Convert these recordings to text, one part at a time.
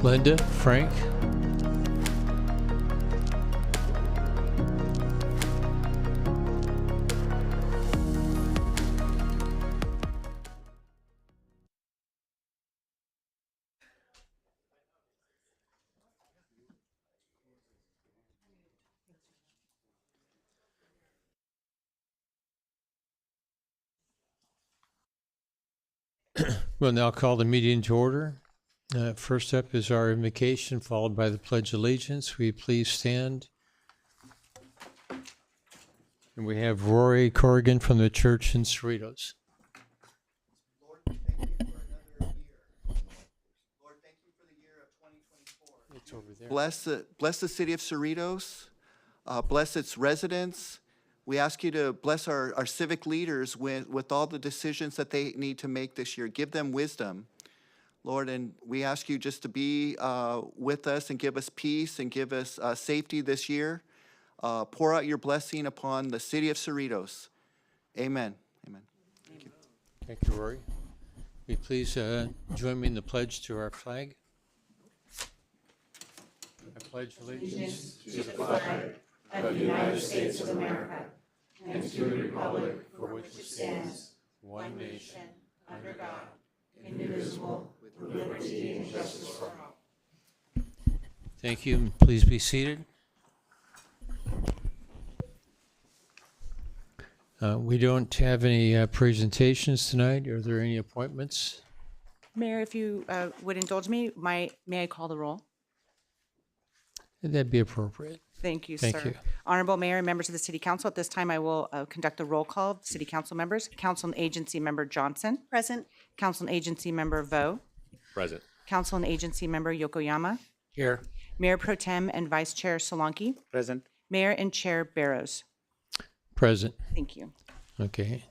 Linda, Frank. We'll now call the meeting to order. First up is our invocation, followed by the Pledge of Allegiance. Will you please stand? And we have Rory Corrigan from the church in Cerritos. Lord, thank you for another year. Lord, thank you for the year of 2024. It's over there. Bless the city of Cerritos. Bless its residents. We ask you to bless our civic leaders with all the decisions that they need to make this year. Give them wisdom, Lord, and we ask you just to be with us and give us peace and give us safety this year. Pour out your blessing upon the city of Cerritos. Amen. Amen. Thank you. Thank you, Rory. Will you please join me in the pledge to our flag? I pledge allegiance to the flag of the United States of America and to the republic for which it stands, one nation, under God, indivisible, with liberty and justice for all. Thank you. Please be seated. We don't have any presentations tonight. Are there any appointments? Mayor, if you would indulge me, may I call the roll? That'd be appropriate. Thank you, Thank sir. you. Honorable Mayor and members of the City Council, at this time I will conduct a roll call of City Council members. Council and Agency Member Johnson. Present. Council and Agency Member Vo. Present. Council and Agency Member Yokoyama. Here. Mayor Pro Tem and Vice Chair Solanki. Present. Mayor and Chair Barrows. Present. Thank you. Okay.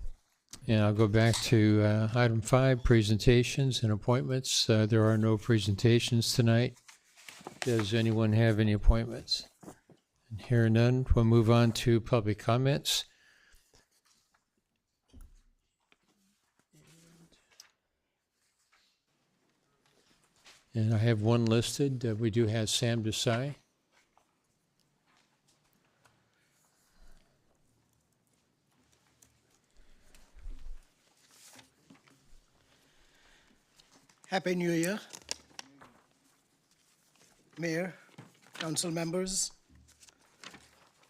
And I'll go back to item 5, presentations and appointments. There are no presentations tonight. Does anyone have any appointments? And hear none, we'll move on to public comments. And I have one listed. We do have Sam Desai. Happy New Year, Mayor, council members,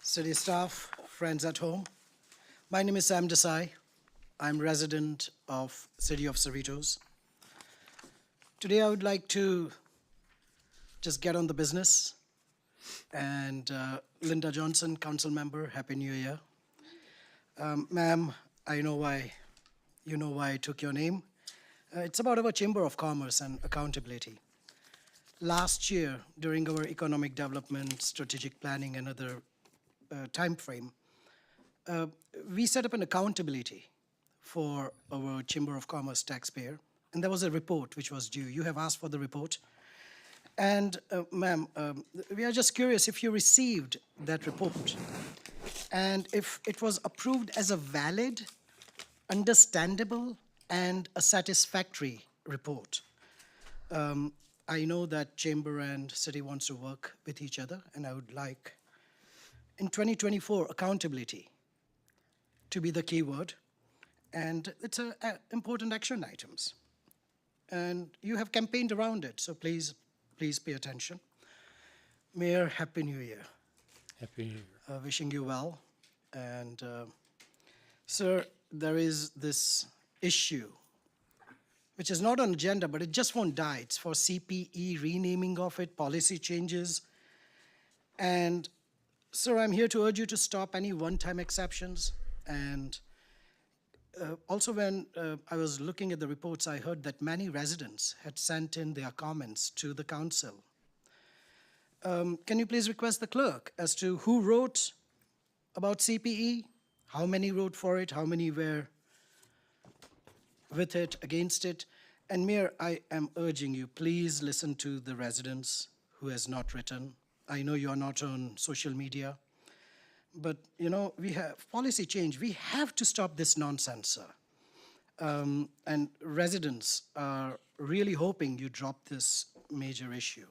city staff, friends at home. My name is Sam Desai. I'm resident of City of Cerritos. Today I would like to just get on the business. And Linda Johnson, council member, Happy New Year. Ma'am, I know why I took your name. It's about our Chamber of Commerce and accountability. Last year, during our economic development, strategic planning, and other time frame, we set up an accountability for our Chamber of Commerce taxpayer. And there was a report which was due. You have asked for the report. And ma'am, we are just curious if you received that report and if it was approved as a valid, understandable, and a satisfactory report. I know that Chamber and City wants to work with each other, and I would like, in 2024, accountability to be the key word, and it's important action items. And you have campaigned around it, so please pay attention. Mayor, Happy New Year. Happy New Year. Wishing you well. And sir, there is this issue, which is not on agenda, but it just won't die. It's for CPE, renaming of it, policy changes. And sir, I'm here to urge you to stop any one-time exceptions. And also when I was looking at the reports, I heard that many residents had sent in their comments to the council. Can you please request the clerk as to who wrote about CPE, how many wrote for it, how many were with it, against it? And Mayor, I am urging you, please listen to the residents who has not written. I know you are not on social media, but you know, we have policy change. We have to stop this nonsense, sir. And residents are really hoping you drop this major issue.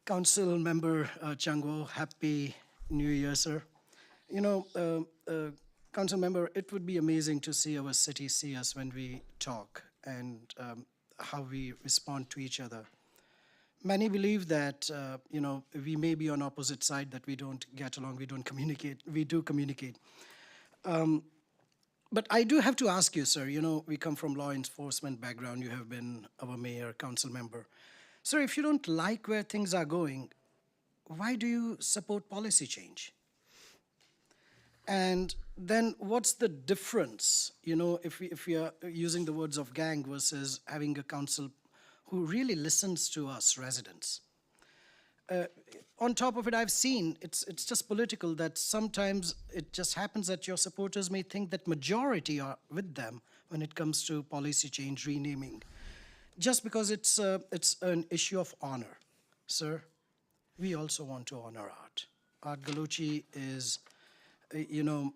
Council Member Changwo, Happy New Year, sir. You know, Council Member, it would be amazing to see our city see us when we talk and how we respond to each other. Many believe that, you know, we may be on opposite side, that we don't get along, we don't communicate. We do communicate. But I do have to ask you, sir, you know, we come from law enforcement background. You have been our mayor, council member. Sir, if you don't like where things are going, why do you support policy change? And then what's the difference, you know, if we are using the words of gang versus having a council who really listens to us residents? On top of it, I've seen, it's just political, that sometimes it just happens that your supporters may think that majority are with them when it comes to policy change, renaming, just because it's an issue of honor. Sir, we also want to honor art. Art Galucci is, you know,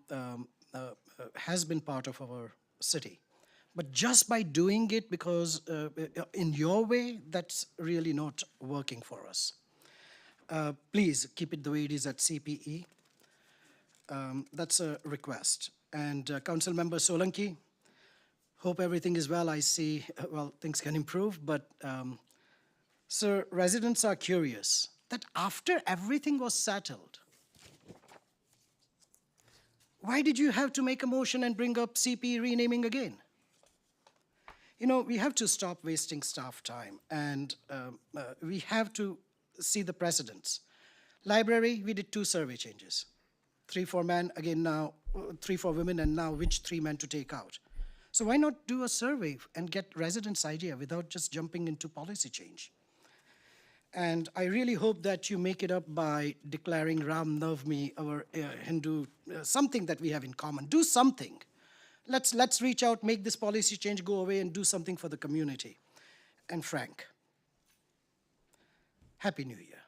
has been part of our city. But just by doing it because in your way, that's really not working for us. Please keep it the way it is at CPE. That's a request. And Council Member Solanki, hope everything is well. I see, well, things can improve, but sir, residents are curious that after everything was settled, why did you have to make a motion and bring up CPE renaming again? You know, we have to stop wasting staff time, and we have to see the precedents. Library, we did 2 survey changes. 3 for men, again now, 3 for women, and now which 3 men to take out. So why not do a survey and get residents' idea without just jumping into policy change? And I really hope that you make it up by declaring Ram Navami, our Hindu, something that we have in common. Do something. Let's reach out, make this policy change go away, and do something for the community. And Frank, Happy New Year.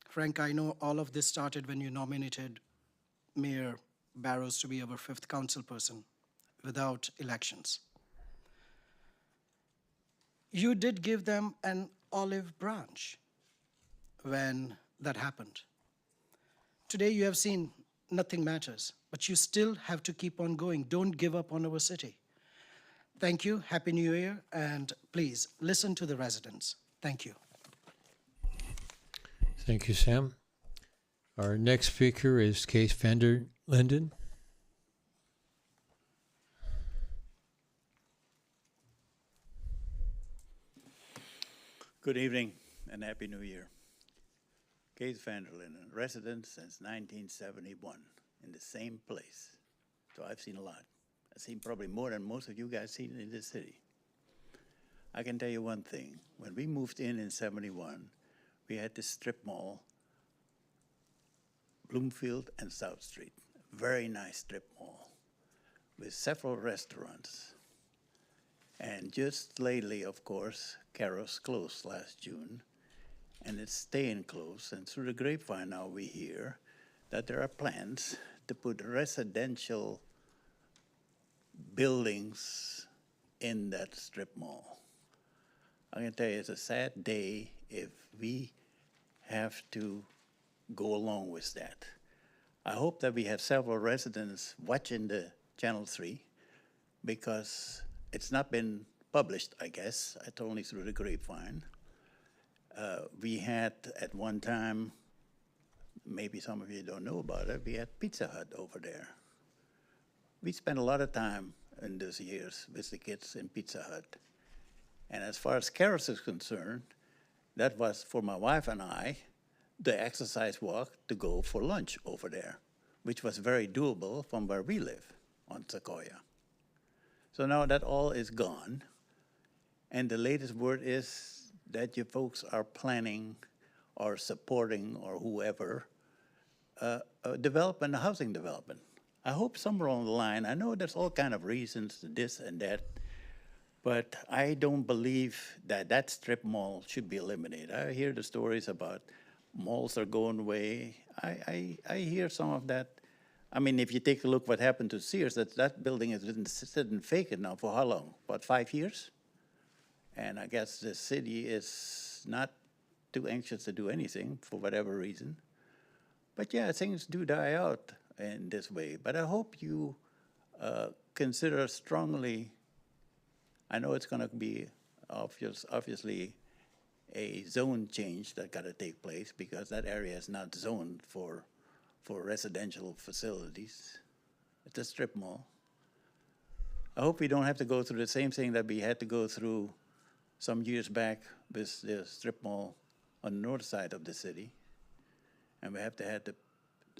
Frank, I know all of this started when you nominated Mayor Barrows to be our 5th council person without elections. You did give them an olive branch when that happened. Today you have seen nothing matters, but you still have to keep on going. Don't give up on our city. Thank you, Happy New Year, and please listen to the residents. Thank you. Thank you, Sam. Our next speaker is Case Vander Linden. Good evening and Happy New Year. Kees Vander Linden, resident since 1971 in the same place. So I've seen a lot. I've seen probably more than most of you guys seen in this city. I can tell you one thing. When we moved in 71, we had this strip mall, Bloomfield and South Street. Very nice strip mall with several restaurants. And just lately, of course, Carol's closed last June, and it's staying closed. And through the grapevine now we hear that there are plans to put residential buildings in that strip mall. I can tell you it's a sad day if we have to go along with that. I hope that we have several residents watching the Channel 3 because it's not been published, I guess. It's only through the grapevine. We had at one time, maybe some of you don't know about it, we had Pizza Hut over there. We spent a lot of time in those years with the kids in Pizza Hut. And as far as Carroll's is concerned, that was for my wife and I, the exercise walk to go for lunch over there, which was very doable from where we live on Sequoia. So now that all is gone, and the latest word is that you folks are planning or supporting or whoever a development, a housing development. I hope somewhere along the line, I know there's all kind of reasons, this and that, but I don't believe that that strip mall should be eliminated. I hear the stories about malls are going away. I hear some of that. I mean, if you take a look what happened to Sears, that building has been sitting vacant now for how long? About 5 years? And I guess the city is not too anxious to do anything for whatever reason. But yeah, things do die out in this way. But I hope you consider strongly, I know it's going to be obviously a zone change that got to take place because that area is not zoned for residential facilities. It's a strip mall. I hope we don't have to go through the same thing that we had to go through some years back with the strip mall on the north side of the city. And we have to have a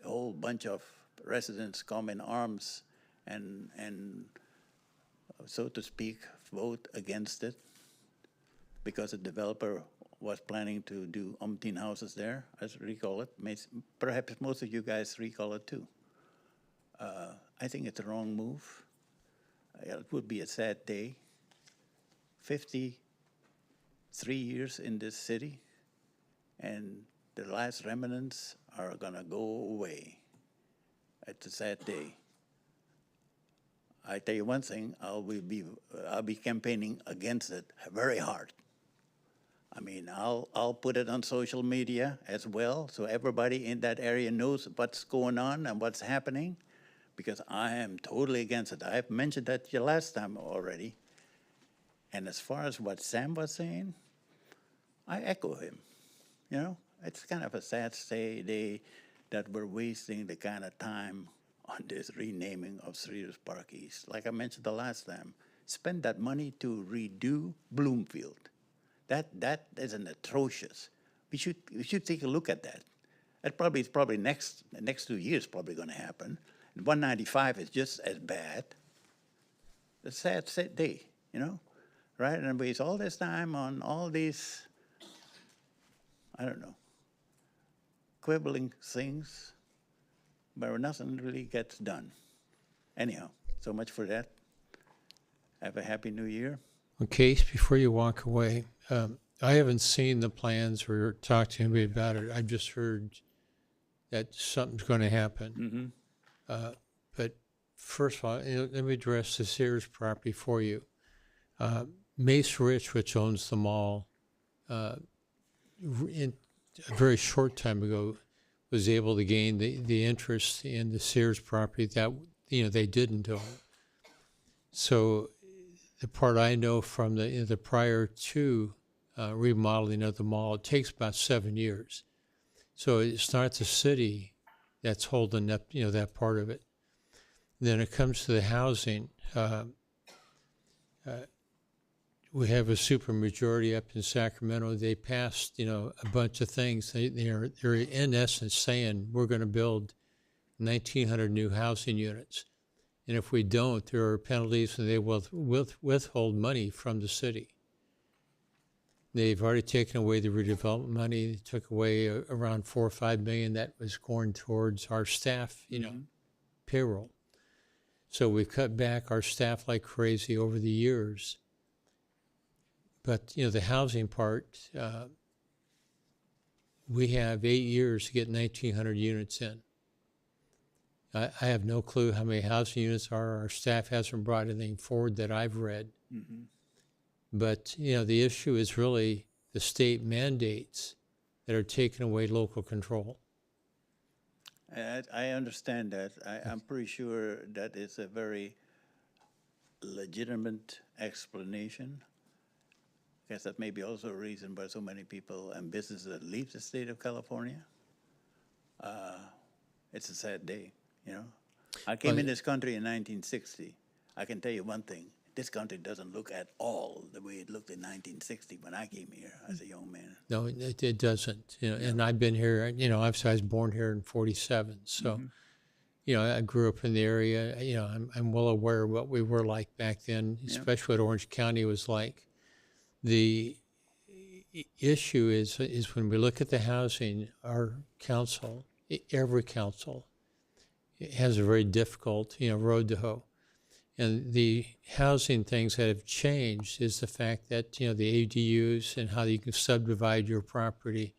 whole bunch of residents come in arms and so to speak, vote against it because the developer was planning to do umpteen houses there, as I recall it. Perhaps most of you guys recall it too. I think it's a wrong move. It would be a sad day. 53 years in this city, and the last remnants are gonna go away. It's a sad day. I tell you one thing, I'll be campaigning against it very hard. I mean, I'll put it on social media as well, so everybody in that area knows what's going on and what's happening, because I am totally against it. I've mentioned that to you last time already. And as far as what Sam was saying, I echo him. You know, it's kind of a sad day that we're wasting the kind of time on this renaming of Cerritos Park East. Like I mentioned the last time, spend that money to redo Bloomfield. That is an atrocious. We should take a look at that. That probably next 2 years probably going to happen. And 195 is just as bad. It's a sad day, you know, right? And waste all this time on all these, I don't know, quibbling things, but nothing really gets done. Anyhow, so much for that. Have a happy new year. Okay, before you walk away, I haven't seen the plans or talked to anybody about it. I've just heard that something's going to happen. But first of all, let me address the Sears property for you. Mace Rich, which owns the mall, in a very short time ago, was able to gain the interest in the Sears property that they didn't own. So the part I know from the prior to remodeling of the mall, it takes about 7 years. So it's not the city that's holding up that part of it. Then it comes to the housing. We have a supermajority up in Sacramento. They passed, a bunch of things. They're in essence saying we're going to build 1,900 new housing units, and if we don't, there are penalties, and they will withhold money from the city. They've already taken away the redevelopment money. They took away around $4 or $5 million that was going towards our staff, payroll. So we've cut back our staff like crazy over the years. But, the housing part, we have 8 years to get 1,900 units in. I have no clue how many housing units are. Our staff hasn't brought anything forward that I've read. But, the issue is really the state mandates that are taking away local control. I understand that. I'm pretty sure that is a very legitimate explanation. I guess that may be also a reason why so many people and businesses that leave the state of California. It's a sad day, I came in this country in 1960. I can tell you one thing. This country doesn't look at all the way it looked in 1960 when I came here as a young man. No, it doesn't. And I've been here, I was born here in 47. So, I grew up in the area. I'm well aware of what we were like back then, especially what Orange County was like. The issue is when we look at the housing, our council, every council, has a very difficult, road to hoe. And the housing things that have changed is the fact that, the ADUs and how you can subdivide your property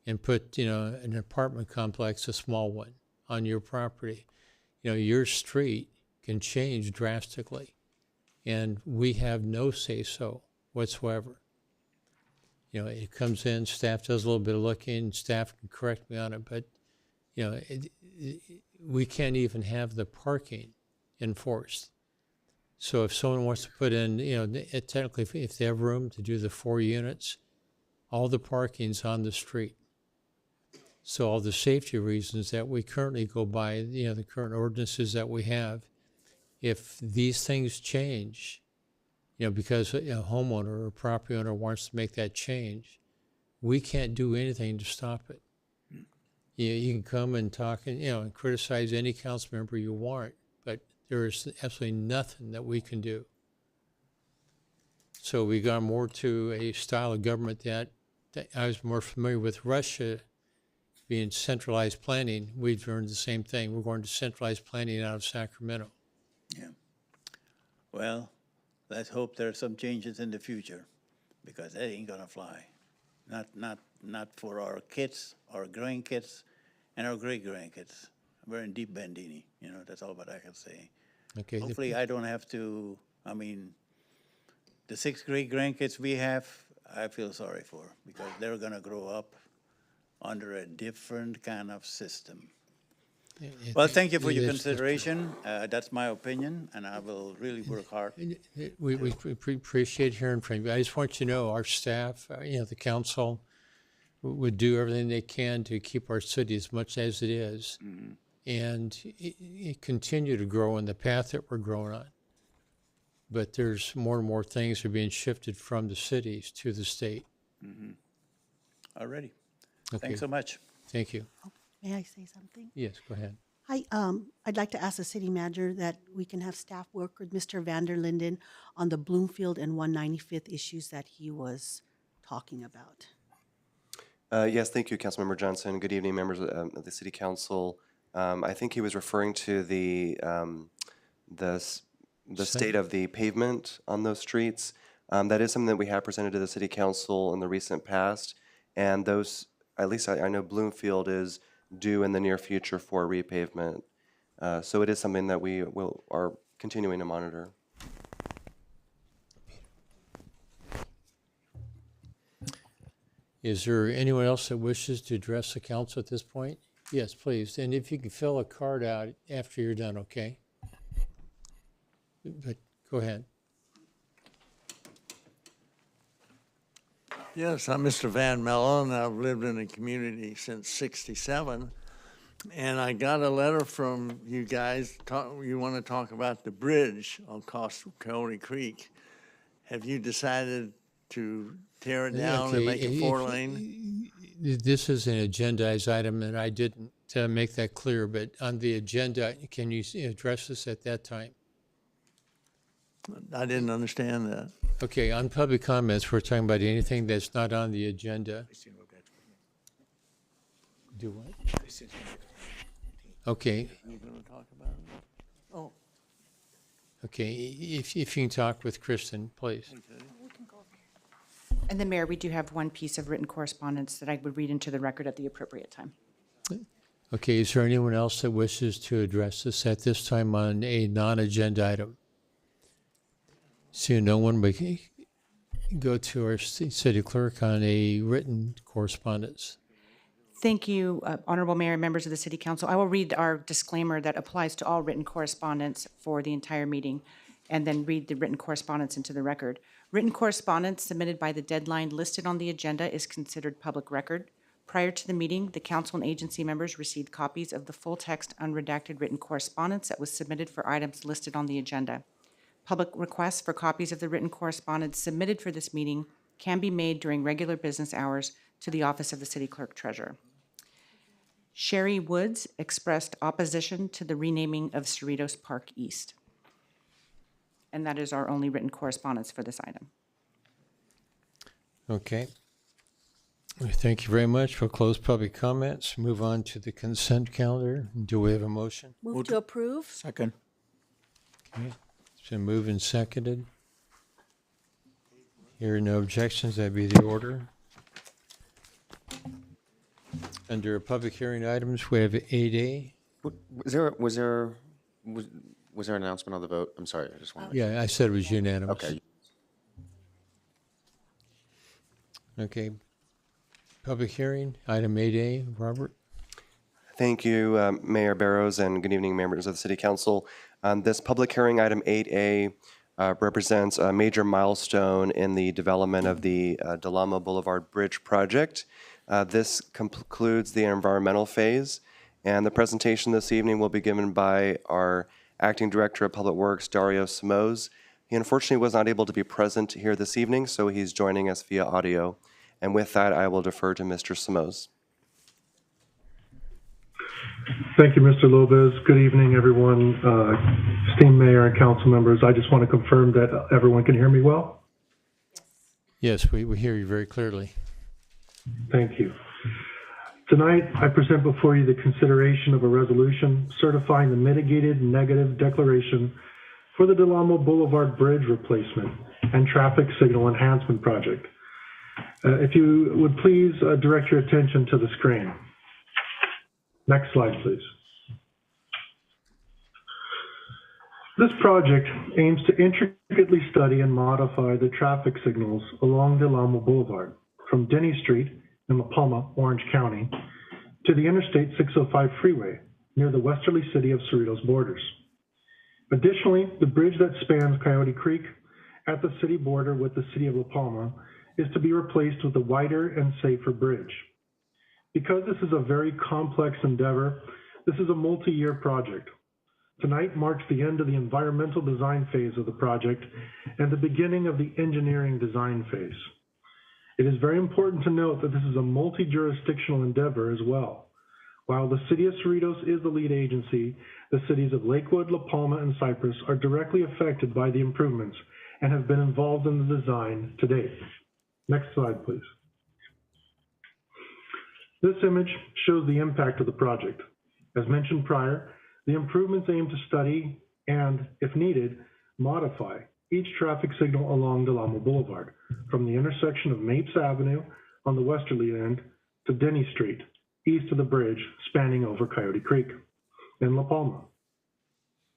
and put, an apartment complex, a small one, on your property. Your street can change drastically. And we have no say-so. whatsoever. You know, it comes in, staff does a little bit of looking, staff can correct me on it, but, you know, we can't even have the parking enforced. So if someone wants to put in, you know, technically, if they have room to do the 4 units, all the parking's on the street. So all the safety reasons that we currently go by, you know, the current ordinances that we have, if these things change, you know, because a homeowner or property owner wants to make that change, we can't do anything to stop it. You can come and talk and, you know, and criticize any council member you want, but there is absolutely nothing that we can do. So we got more to a style of government that I was more familiar with. Russia being centralized planning, we've learned the same thing. We're going to centralized planning out of Sacramento. Yeah. Well, let's hope there are some changes in the future, because that ain't gonna fly. Not for our kids, our grandkids, and our great-grandkids. We're in deep Bandini, you know, that's all what I can say. Okay. Hopefully, I don't have to, I mean, the 6 great-grandkids we have, I feel sorry for, because they're gonna grow up under a different kind of system. Well, thank you for your consideration. That's my opinion, and I will really work hard. We appreciate hearing from you. I just want you to know our staff, you know, the council would do everything they can to keep our city as much as it is and it continue to grow in the path that we're growing on. But there's more and more things that are being shifted from the cities to the state. Alrighty. Okay. Thanks so much. Thank you. May I say something? Yes, go ahead. Hi, I'd like to ask the city manager that we can have staff work with Mr. Vander Linden on the Bloomfield and 195th issues that he was talking about. Yes, thank you, Councilmember Johnson. Good evening, members of the City Council. I think he was referring to the state of the pavement on those streets. That is something that we have presented to the City Council in the recent past, and those, at least I know Bloomfield is due in the near future for repavement. So it is something that we are continuing to monitor. Is there anyone else that wishes to address the council at this point? Yes, please. And if you can fill a card out after you're done, okay? But go ahead. Yes, I'm Mr. Van Mellon. I've lived in the community since '67. And I got a letter from you guys, you want to talk about the bridge on Coyote Creek. Have you decided to tear it down and make it 4-lane? This is an agendized item, and I didn't make that clear, but on the agenda, can you address this at that time? I didn't understand that. Okay, on public comments, we're talking about anything that's not on the agenda. Do what? Okay, You going to talk about it? Oh, okay, if you can talk with Kristen, please. And then, Mayor, we do have one piece of written correspondence that I would read into the record at the appropriate time. Okay, is there anyone else that wishes to address this at this time on a non-agenda item? Seeing no one, we can go to our city clerk on a written correspondence. Thank you, Honorable Mayor and members of the City Council. I will read our disclaimer that applies to all written correspondence for the entire meeting, and then read the written correspondence into the record. Written correspondence submitted by the deadline listed on the agenda is considered public record. Prior to the meeting, the council and agency members received copies of the full-text unredacted written correspondence that was submitted for items listed on the agenda. Public requests for copies of the written correspondence submitted for this meeting can be made during regular business hours to the office of the City Clerk Treasurer. Sherry Woods expressed opposition to the renaming of Cerritos Park East. And that is our only written correspondence for this item. Okay. Thank you very much. We'll close public comments, move on to the consent calendar. Do we have a motion? Move to approve? Second. Okay. It's been moved and seconded. Here are no objections. That'd be the order. Under public hearing items, we have 8A. Was there an announcement on the vote? I'm sorry, I just wanted. Yeah, I said it was unanimous. Okay. Okay. Public hearing, item 8A, Robert? Thank you, Mayor Barrows, and good evening, members of the City Council. This public hearing, item 8A, represents a major milestone in the development of the Dela Boulevard Bridge project. This concludes the environmental phase, and the presentation this evening will be given by our Acting Director of Public Works, Dario Simoes. He unfortunately was not able to be present here this evening, so he's joining us via audio. And with that, I will defer to Mr. Simoes. Thank you, Mr. Lopez. Good evening, everyone. Esteemed Mayor and council members, I just want to confirm that everyone can hear me well. Yes, we hear you very clearly. Thank you. Tonight, I present before you the consideration of a resolution certifying the mitigated negative declaration for the Dela Boulevard Bridge replacement and traffic signal enhancement project. If you would please direct your attention to the screen. Next slide, please. This project aims to intricately study and modify the traffic signals along Dela Boulevard from Denny Street in La Palma, Orange County, to the Interstate 605 freeway near the westerly city of Cerritos borders. Additionally, the bridge that spans Coyote Creek at the city border with the city of La Palma is to be replaced with a wider and safer bridge. Because this is a very complex endeavor, this is a multi-year project. Tonight marks the end of the environmental design phase of the project and the beginning of the engineering design phase. It is very important to note that this is a multi-jurisdictional endeavor as well. While the city of Cerritos is the lead agency, the cities of Lakewood, La Palma, and Cypress are directly affected by the improvements and have been involved in the design to date. Next slide, please. This image shows the impact of the project. As mentioned prior, the improvements aim to study and, if needed, modify each traffic signal along Dela Boulevard from the intersection of Mapes Avenue on the westerly end to Denny Street, east of the bridge spanning over Coyote Creek in La Palma.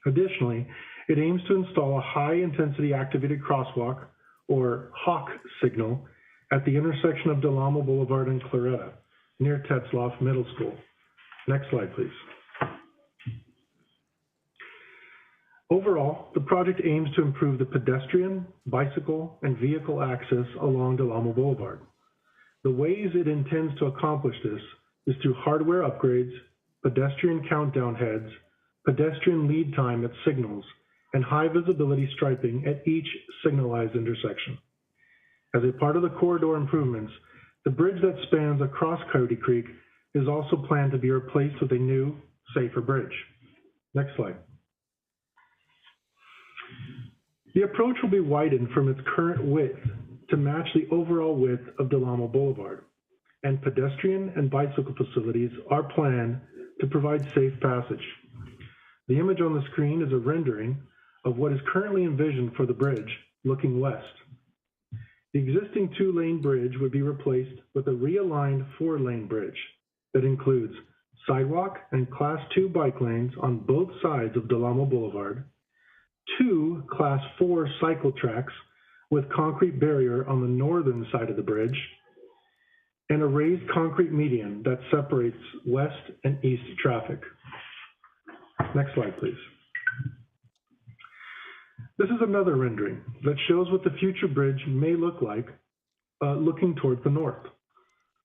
Additionally, it aims to install a high-intensity activated crosswalk, or HAWK signal, at the intersection of Dela Boulevard and Claretta, near Tetzlaff Middle School. Next slide, please. Overall, the project aims to improve the pedestrian, bicycle, and vehicle access along Dela Boulevard. The ways it intends to accomplish this is through hardware upgrades, pedestrian countdown heads, pedestrian lead time at signals, and high visibility striping at each signalized intersection. As a part of the corridor improvements, the bridge that spans across Coyote Creek is also planned to be replaced with a new, safer bridge. Next slide. The approach will be widened from its current width to match the overall width of Dela Boulevard, and pedestrian and bicycle facilities are planned to provide safe passage. The image on the screen is a rendering of what is currently envisioned for the bridge looking west. The existing 2-lane bridge would be replaced with a realigned 4-lane bridge that includes sidewalk and Class 2 bike lanes on both sides of Dela Boulevard, 2 Class 4 cycle tracks with concrete barrier on the northern side of the bridge, and a raised concrete median that separates west and east traffic. Next slide, please. This is another rendering that shows what the future bridge may look like looking toward the north.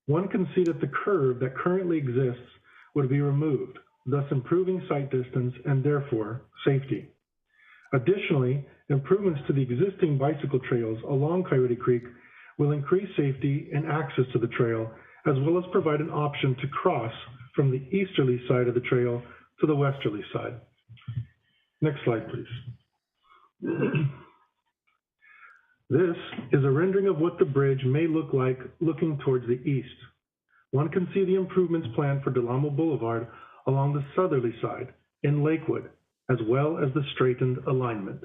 One can see that the curve that currently exists would be removed, thus improving sight distance and therefore safety. Additionally, improvements to the existing bicycle trails along Coyote Creek will increase safety and access to the trail, as well as provide an option to cross from the easterly side of the trail to the westerly side. Next slide, please. This is a rendering of what the bridge may look like looking towards the east. One can see the improvements planned for Dela Boulevard along the southerly side in Lakewood, as well as the straightened alignment.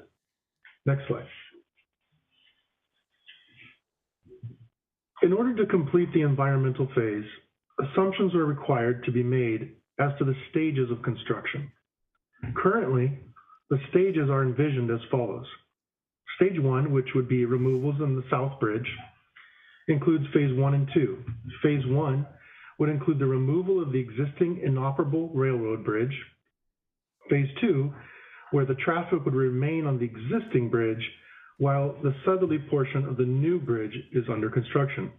Next slide. In order to complete the environmental phase, assumptions are required to be made as to the stages of construction. Currently, the stages are envisioned as follows. Stage 1, which would be removals in the south bridge, includes Phase 1 and 2. Phase 1 would include the removal of the existing inoperable railroad bridge. Phase 2, where the traffic would remain on the existing bridge while the southerly portion of the new bridge is under construction.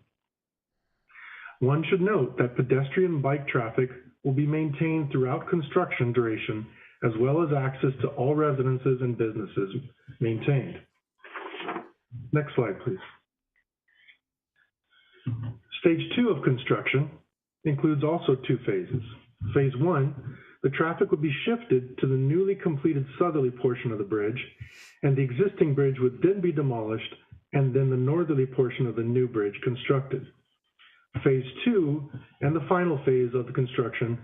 One should note that pedestrian and bike traffic will be maintained throughout construction duration, as well as access to all residences and businesses maintained. Next slide, please. Stage 2 of construction includes also 2 phases. Phase 1, the traffic would be shifted to the newly completed southerly portion of the bridge, and the existing bridge would then be demolished, and then the northerly portion of the new bridge constructed. Phase 2, and the final phase of the construction,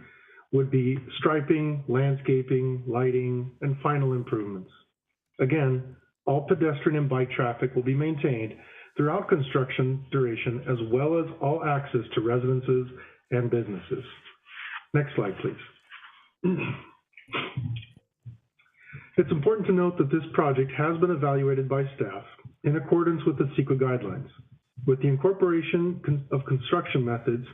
would be striping, landscaping, lighting, and final improvements. Again, all pedestrian and bike traffic will be maintained throughout construction duration, as well as all access to residences and businesses. Next slide, please. It's important to note that this project has been evaluated by staff in accordance with the CEQA guidelines, with the incorporation of construction methods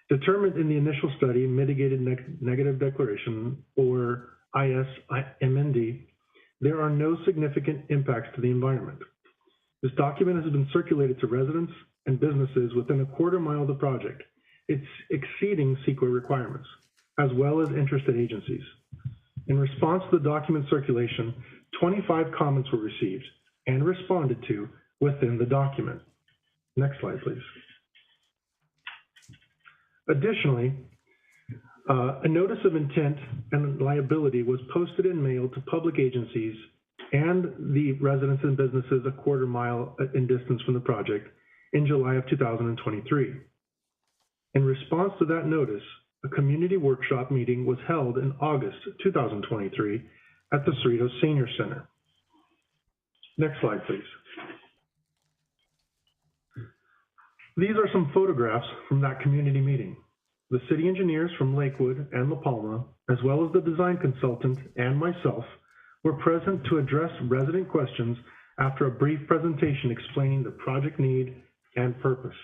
determined in the initial study, mitigated negative declaration, or ISMND. There are no significant impacts to the environment. This document has been circulated to residents and businesses within a quarter mile of the project. It's exceeding CEQA requirements, as well as interested agencies. In response to the document circulation, 25 comments were received and responded to within the document. Next slide, please. Additionally, a notice of intent and liability was posted and mailed to public agencies and the residents and businesses a quarter mile in distance from the project in July of 2023. In response to that notice, a community workshop meeting was held in August 2023 at the Cerritos Senior Center. Next slide, please. These are some photographs from that community meeting. The city engineers from Lakewood and La Palma, as well as the design consultant and myself, were present to address resident questions after a brief presentation explaining the project need and purpose.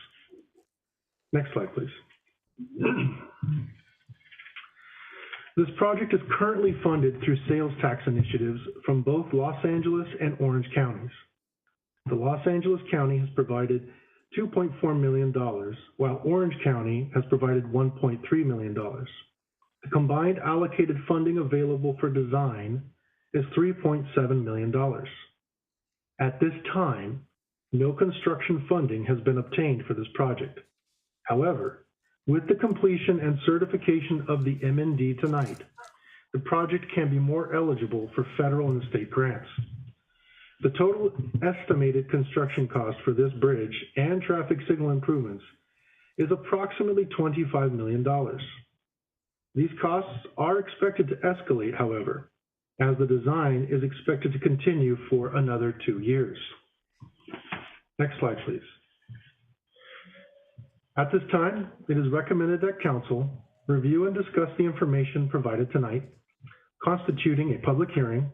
Next slide, please. This project is currently funded through sales tax initiatives from both Los Angeles and Orange counties. The Los Angeles County has provided $2.4 million, while Orange County has provided $1.3 million. The combined allocated funding available for design is $3.7 million. At this time, no construction funding has been obtained for this project. However, with the completion and certification of the MND tonight, the project can be more eligible for federal and state grants. The total estimated construction cost for this bridge and traffic signal improvements is approximately $25 million. These costs are expected to escalate, however, as the design is expected to continue for another 2 years. Next slide, please. At this time, it is recommended that council review and discuss the information provided tonight, constituting a public hearing,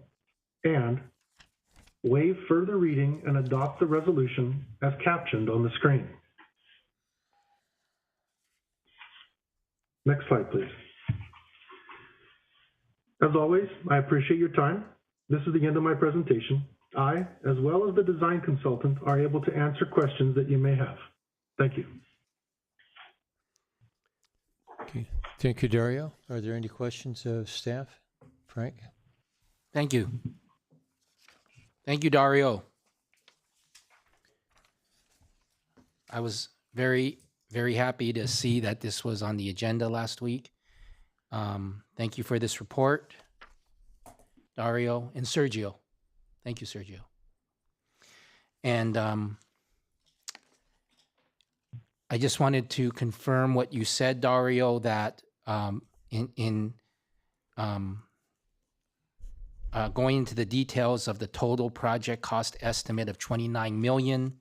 and waive further reading and adopt the resolution as captioned on the screen. Next slide, please. As always, I appreciate your time. This is the end of my presentation. I, as well as the design consultant, are able to answer questions that you may have. Thank you. Okay. Thank you, Dario. Are there any questions of staff? Frank? Thank you. Thank you, Dario. I was very, very happy to see that this was on the agenda last week. Thank you for this report, Dario and Sergio. Thank you, Sergio. And I just wanted to confirm what you said, Dario, that going into the details of the total project cost estimate of $29 million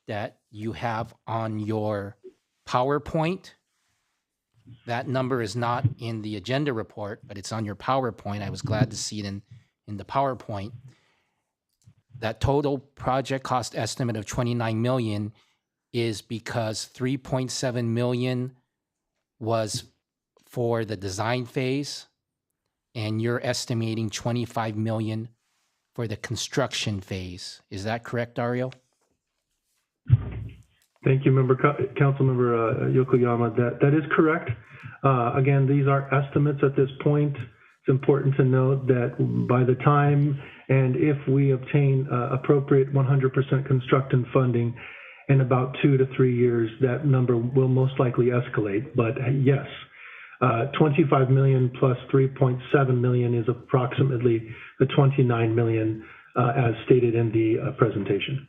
that you have on your PowerPoint. That number is not in the agenda report, but it's on your PowerPoint. I was glad to see it in the PowerPoint. That total project cost estimate of $29 million is because 3.7 million was for the design phase, and you're estimating 25 million for the construction phase. Is that correct, Dario? Thank you, Councilmember Yokoyama. That is correct. Again, these are estimates at this point. It's important to note that by the time and if we obtain appropriate 100% construction funding in about 2 to 3 years, that number will most likely escalate. But yes, 25 million plus 3.7 million is approximately the 29 million as stated in the presentation.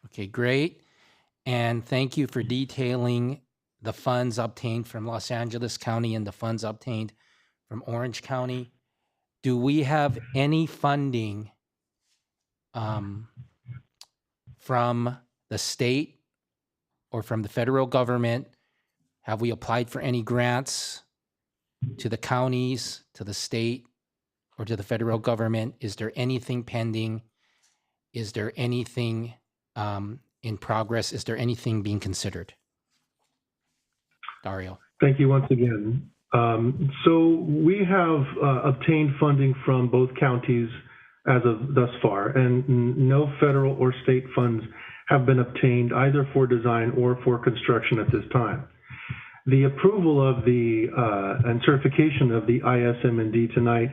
Okay, great. And thank you for detailing the funds obtained from Los Angeles County and the funds obtained from Orange County. Do we have any funding from the state or from the federal government? Have we applied for any grants to the counties, to the state, or to the federal government? Is there anything pending? Is there anything in progress? Is there anything being considered? Dario. Thank you once again. So we have obtained funding from both counties as of thus far, and no federal or state funds have been obtained either for design or for construction at this time. The approval of the and certification of the ISM&D tonight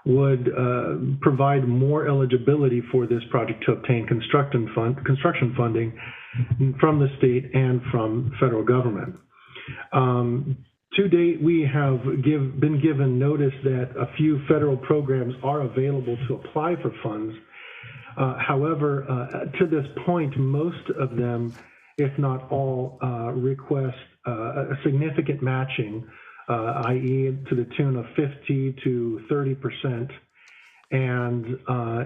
would provide more eligibility for this project to obtain construction funding from the state and from federal government. To date, we have been given notice that a few federal programs are available to apply for funds. However, to this point, most of them, if not all, request a significant matching, i.e. to the tune of 50 to 30%. And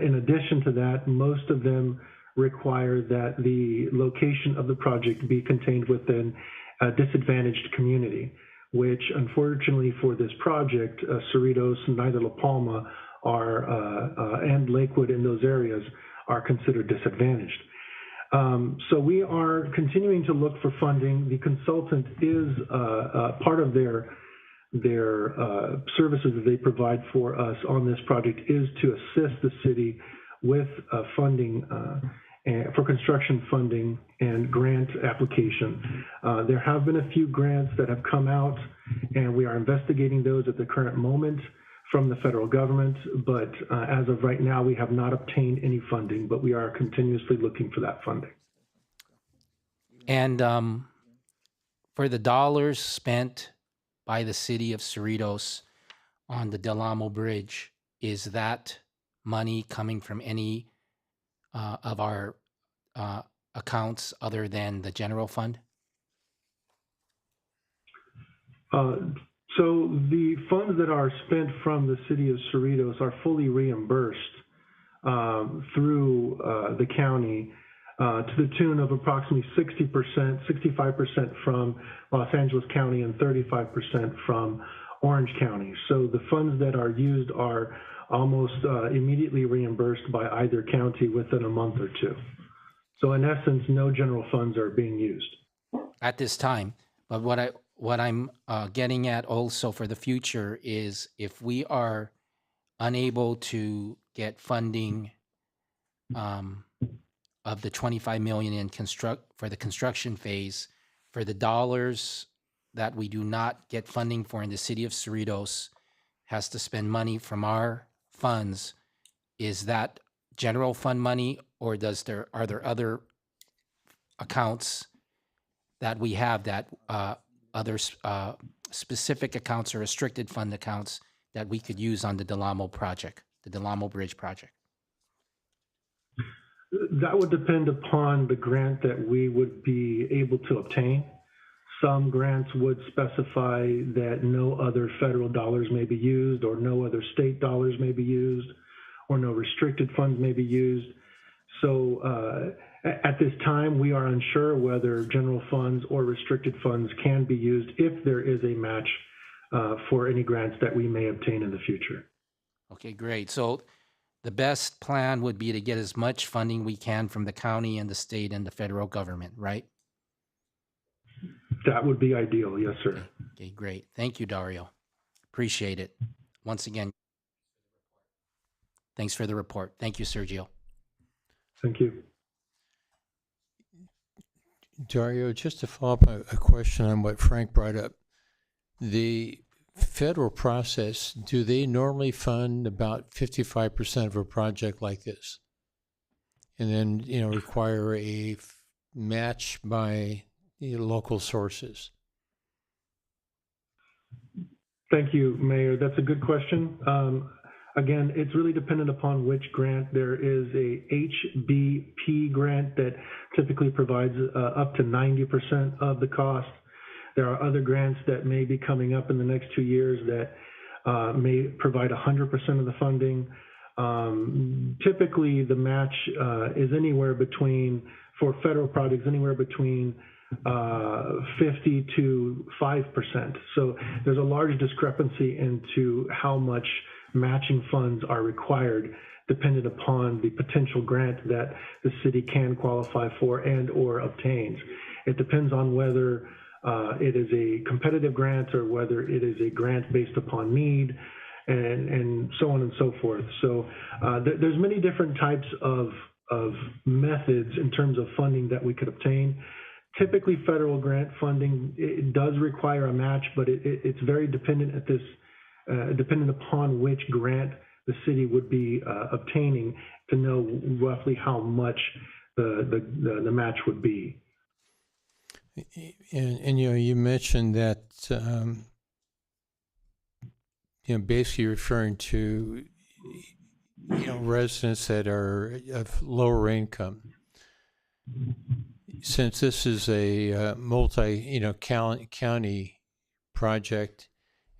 in addition to that, most of them require that the location of the project be contained within a disadvantaged community, which unfortunately for this project, Cerritos and neither La Palma and Lakewood in those areas are considered disadvantaged. So we are continuing to look for funding. The consultant is part of their services that they provide for us on this project is to assist the city with funding for construction funding and grant application. There have been a few grants that have come out, and we are investigating those at the current moment from the federal government, but as of right now, we have not obtained any funding, but we are continuously looking for that funding. And for the dollars spent by the city of Cerritos on the Del Amo Bridge, is that money coming from any of our accounts other than the general fund? So the funds that are spent from the city of Cerritos are fully reimbursed through the county to the tune of approximately 60%, 65% from Los Angeles County and 35% from Orange County. So the funds that are used are almost immediately reimbursed by either county within a month or two. So in essence, no general funds are being used At this time. But what I'm getting at also for the future is if we are unable to get funding of the 25 million for the construction phase, for the dollars that we do not get funding for in the city of Cerritos has to spend money from our funds. Is that general fund money, or are there other accounts that we have that other specific accounts or restricted fund accounts that we could use on the Del Amo project, the Del Amo Bridge project? That would depend upon the grant that we would be able to obtain. Some grants would specify that no other federal dollars may be used, or no other state dollars may be used, or no restricted funds may be used. So at this time, we are unsure whether general funds or restricted funds can be used if there is a match for any grants that we may obtain in the future. Okay, great. So the best plan would be to get as much funding we can from the county and the state and the federal government, right? That would be ideal, yes, sir. Okay, great. Thank you, Dario. Appreciate it. Once again, thanks for the report. Thank you, Sergio. Thank you. Dario, just to follow up a question on what Frank brought up. The federal process, do they normally fund about 55% of a project like this? And then, require a match by local sources? Thank you, Mayor. That's a good question. Again, it's really dependent upon which grant. There is a HBP grant that typically provides up to 90% of the cost. There are other grants that may be coming up in the next 2 years that may provide 100% of the funding. Typically, the match is anywhere between, for federal projects, anywhere between 50 to 5%. So there's a large discrepancy into how much matching funds are required dependent upon the potential grant that the city can qualify for and or obtains. It depends on whether it is a competitive grant or whether it is a grant based upon need, and so on and so forth. So there's many different types of methods in terms of funding that we could obtain. Typically, federal grant funding, it does require a match, but it's very dependent dependent upon which grant the city would be obtaining to know roughly how much the match would be. And you mentioned that, basically referring to, residents that are of lower income. Since this is a county project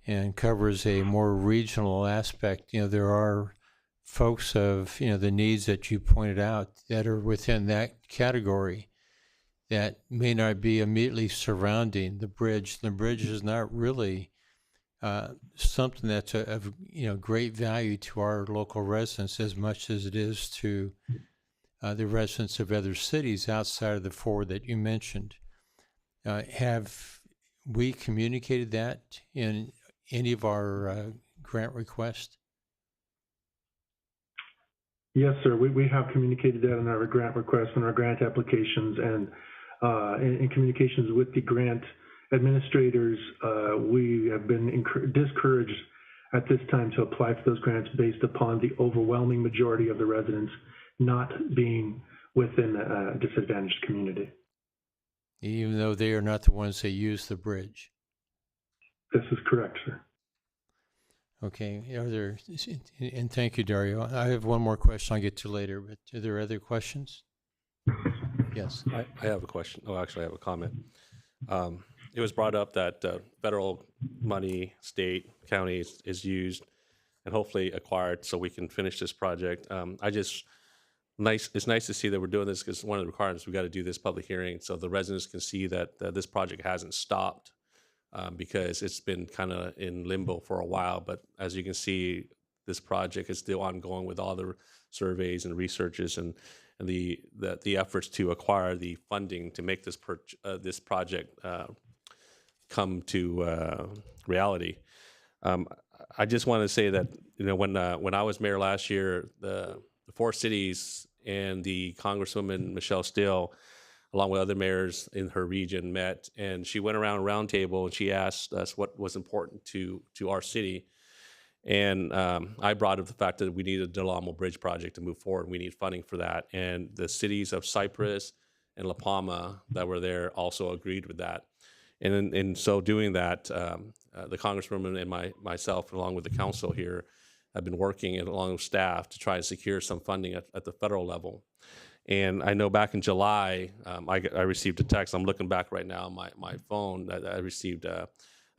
and covers a more regional aspect, there are folks of, the needs that you pointed out that are within that category that may not be immediately surrounding the bridge. The bridge is not really something that's of great value to our local residents as much as it is to the residents of other cities outside of the four that you mentioned. Have we communicated that in any of our grant requests? Yes, sir. We have communicated that in our grant requests and our grant applications, and in communications with the grant administrators. We have been discouraged at this time to apply for those grants based upon the overwhelming majority of the residents not being within a disadvantaged community. Even though they are not the ones that use the bridge? This is correct, sir. Okay, and thank you, Dario. I have one more question I'll get to later, but are there other questions? Yes. I have a question. Oh, actually, I have a comment. It was brought up that federal money, state, county is used and hopefully acquired so we can finish this project. It's nice to see that we're doing this, because one of the requirements, we got to do this public hearing so the residents can see that this project hasn't stopped, because it's been kind of in limbo for a while. But as you can see, this project is still ongoing with all the surveys and researches and the efforts to acquire the funding to make this project come to reality. I just want to say that when I was mayor last year, the four cities and the Congresswoman Michelle Steele, along with other mayors in her region, met, and she went around a round table and she asked us what was important to our city. And I brought up the fact that we need a Dela Boulevard Bridge project to move forward. We need funding for that. And the cities of Cypress and La Palma that were there also agreed with that. And in so doing that, the Congresswoman and myself, along with the council here, have been working along with staff to try to secure some funding at the federal level. And I know back in July, I received a text. I'm looking back right now on my phone. That I received a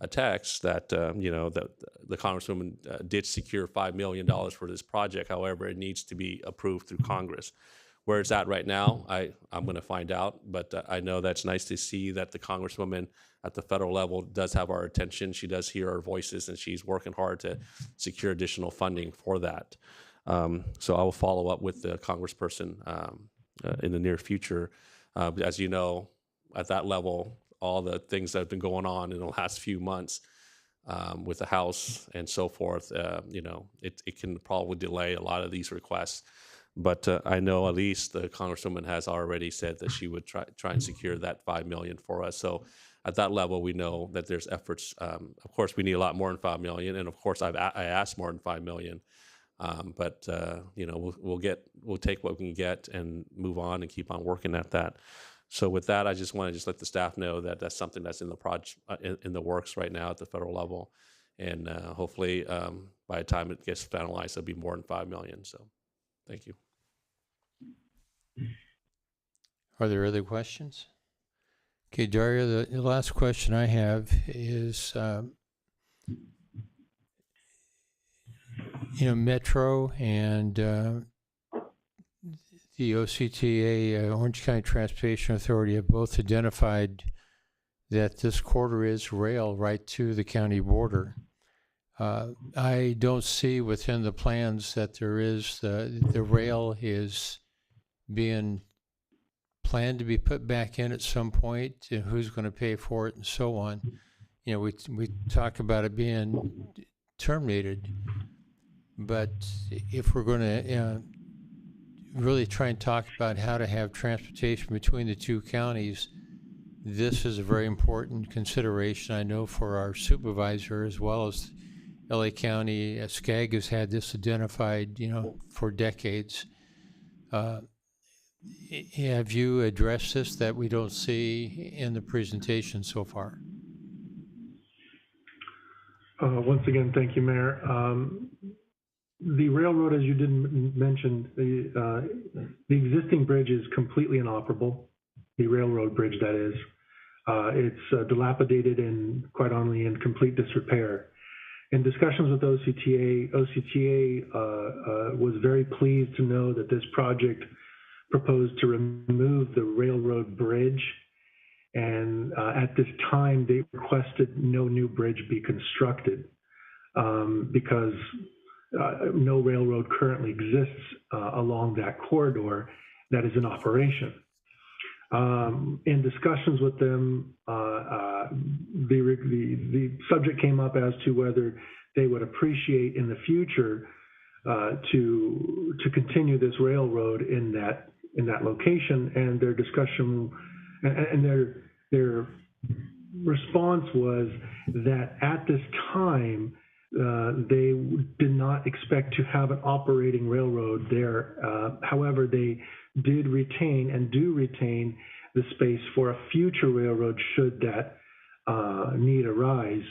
text that that the Congresswoman did secure $5 million for this project. However, it needs to be approved through Congress. Where it's at right now, I'm going to find out. But I know that's nice to see that the Congresswoman at the federal level does have our attention. She does hear our voices, and she's working hard to secure additional funding for that. So I will follow up with the Congressperson in the near future. As you know, at that level, all the things that have been going on in the last few months with the House and so forth, it can probably delay a lot of these requests. But I know at least the Congresswoman has already said that she would try and secure that $5 million for us. So at that level, we know that there's efforts. Of course, we need a lot more than $5 million, and of course, I asked more than $5 million. But we'll take what we can get and move on and keep on working at that. So with that, I just want to let the staff know that that's something that's in the project in the works right now at the federal level, and hopefully by the time it gets finalized, it'll be more than $5 million. So, thank you. Are there other questions? Okay, Daria, the last question I have is, Metro and the OCTA, Orange County Transportation Authority, have both identified that this corridor is rail right to the county border. I don't see within the plans that there is, the rail is being planned to be put back in at some point, and who's going to pay for it and so on. We talk about it being terminated, but if we're going to really try and talk about how to have transportation between the two counties, this is a very important consideration, I know, for our supervisor as well as LA County. SCAG has had this identified, for decades. Have you addressed this that we don't see in the presentation so far? Once again, thank you, Mayor. The railroad, as you did mention, the existing bridge is completely inoperable. The railroad bridge, that is. It's dilapidated and, quite honestly, in complete disrepair. In discussions with OCTA was very pleased to know that this project proposed to remove the railroad bridge, and at this time they requested no new bridge be constructed because no railroad currently exists along that corridor that is in operation. In discussions with them, the subject came up as to whether they would appreciate in the future to continue this railroad in that location, and their discussion and their response was that at this time they did not expect to have an operating railroad there. However, they did retain and do retain the space for a future railroad should that need arise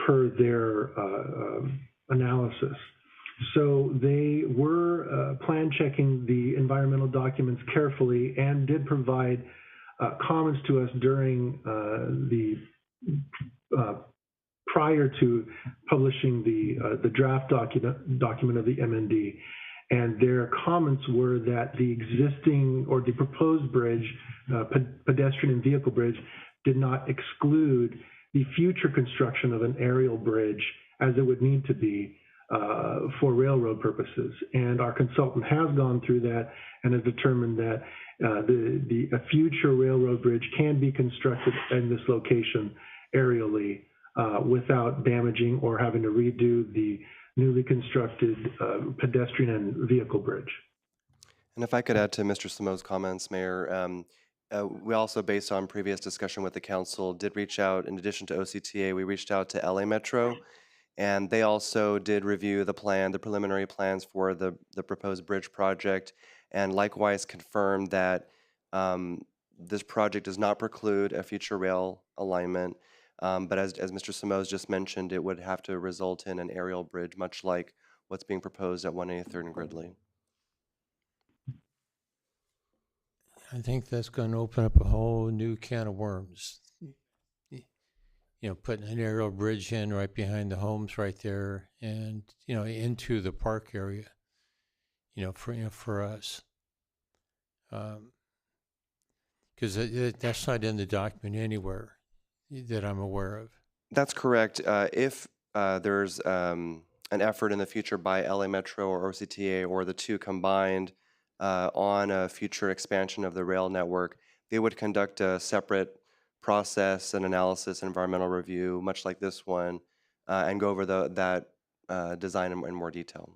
per their analysis. So they were plan checking the environmental documents carefully and did provide comments to us during prior to publishing the draft document of the MND. And their comments were that the existing or the proposed bridge, pedestrian and vehicle bridge, did not exclude the future construction of an aerial bridge as it would need to be for railroad purposes. And our consultant has gone through that and has determined that a future railroad bridge can be constructed in this location aerially without damaging or having to redo the newly constructed pedestrian and vehicle bridge. And if I could add to Mr. Simo's comments, Mayor, we also, based on previous discussion with the council, did reach out, in addition to OCTA, we reached out to LA Metro, and they also did review the preliminary plans for the proposed bridge project, and likewise confirmed that this project does not preclude a future rail alignment. But as Mr. Simoes just mentioned, it would have to result in an aerial bridge, much like what's being proposed at 183rd and Gridley. I think that's going to open up a whole new can of worms. Putting an aerial bridge in right behind the homes right there, and into the park area. For us, because that's not in the document anywhere that I'm aware of. That's correct. If there's an effort in the future by LA Metro or OCTA or the two combined on a future expansion of the rail network, they would conduct a separate process and analysis and environmental review, much like this one, and go over that design in more detail.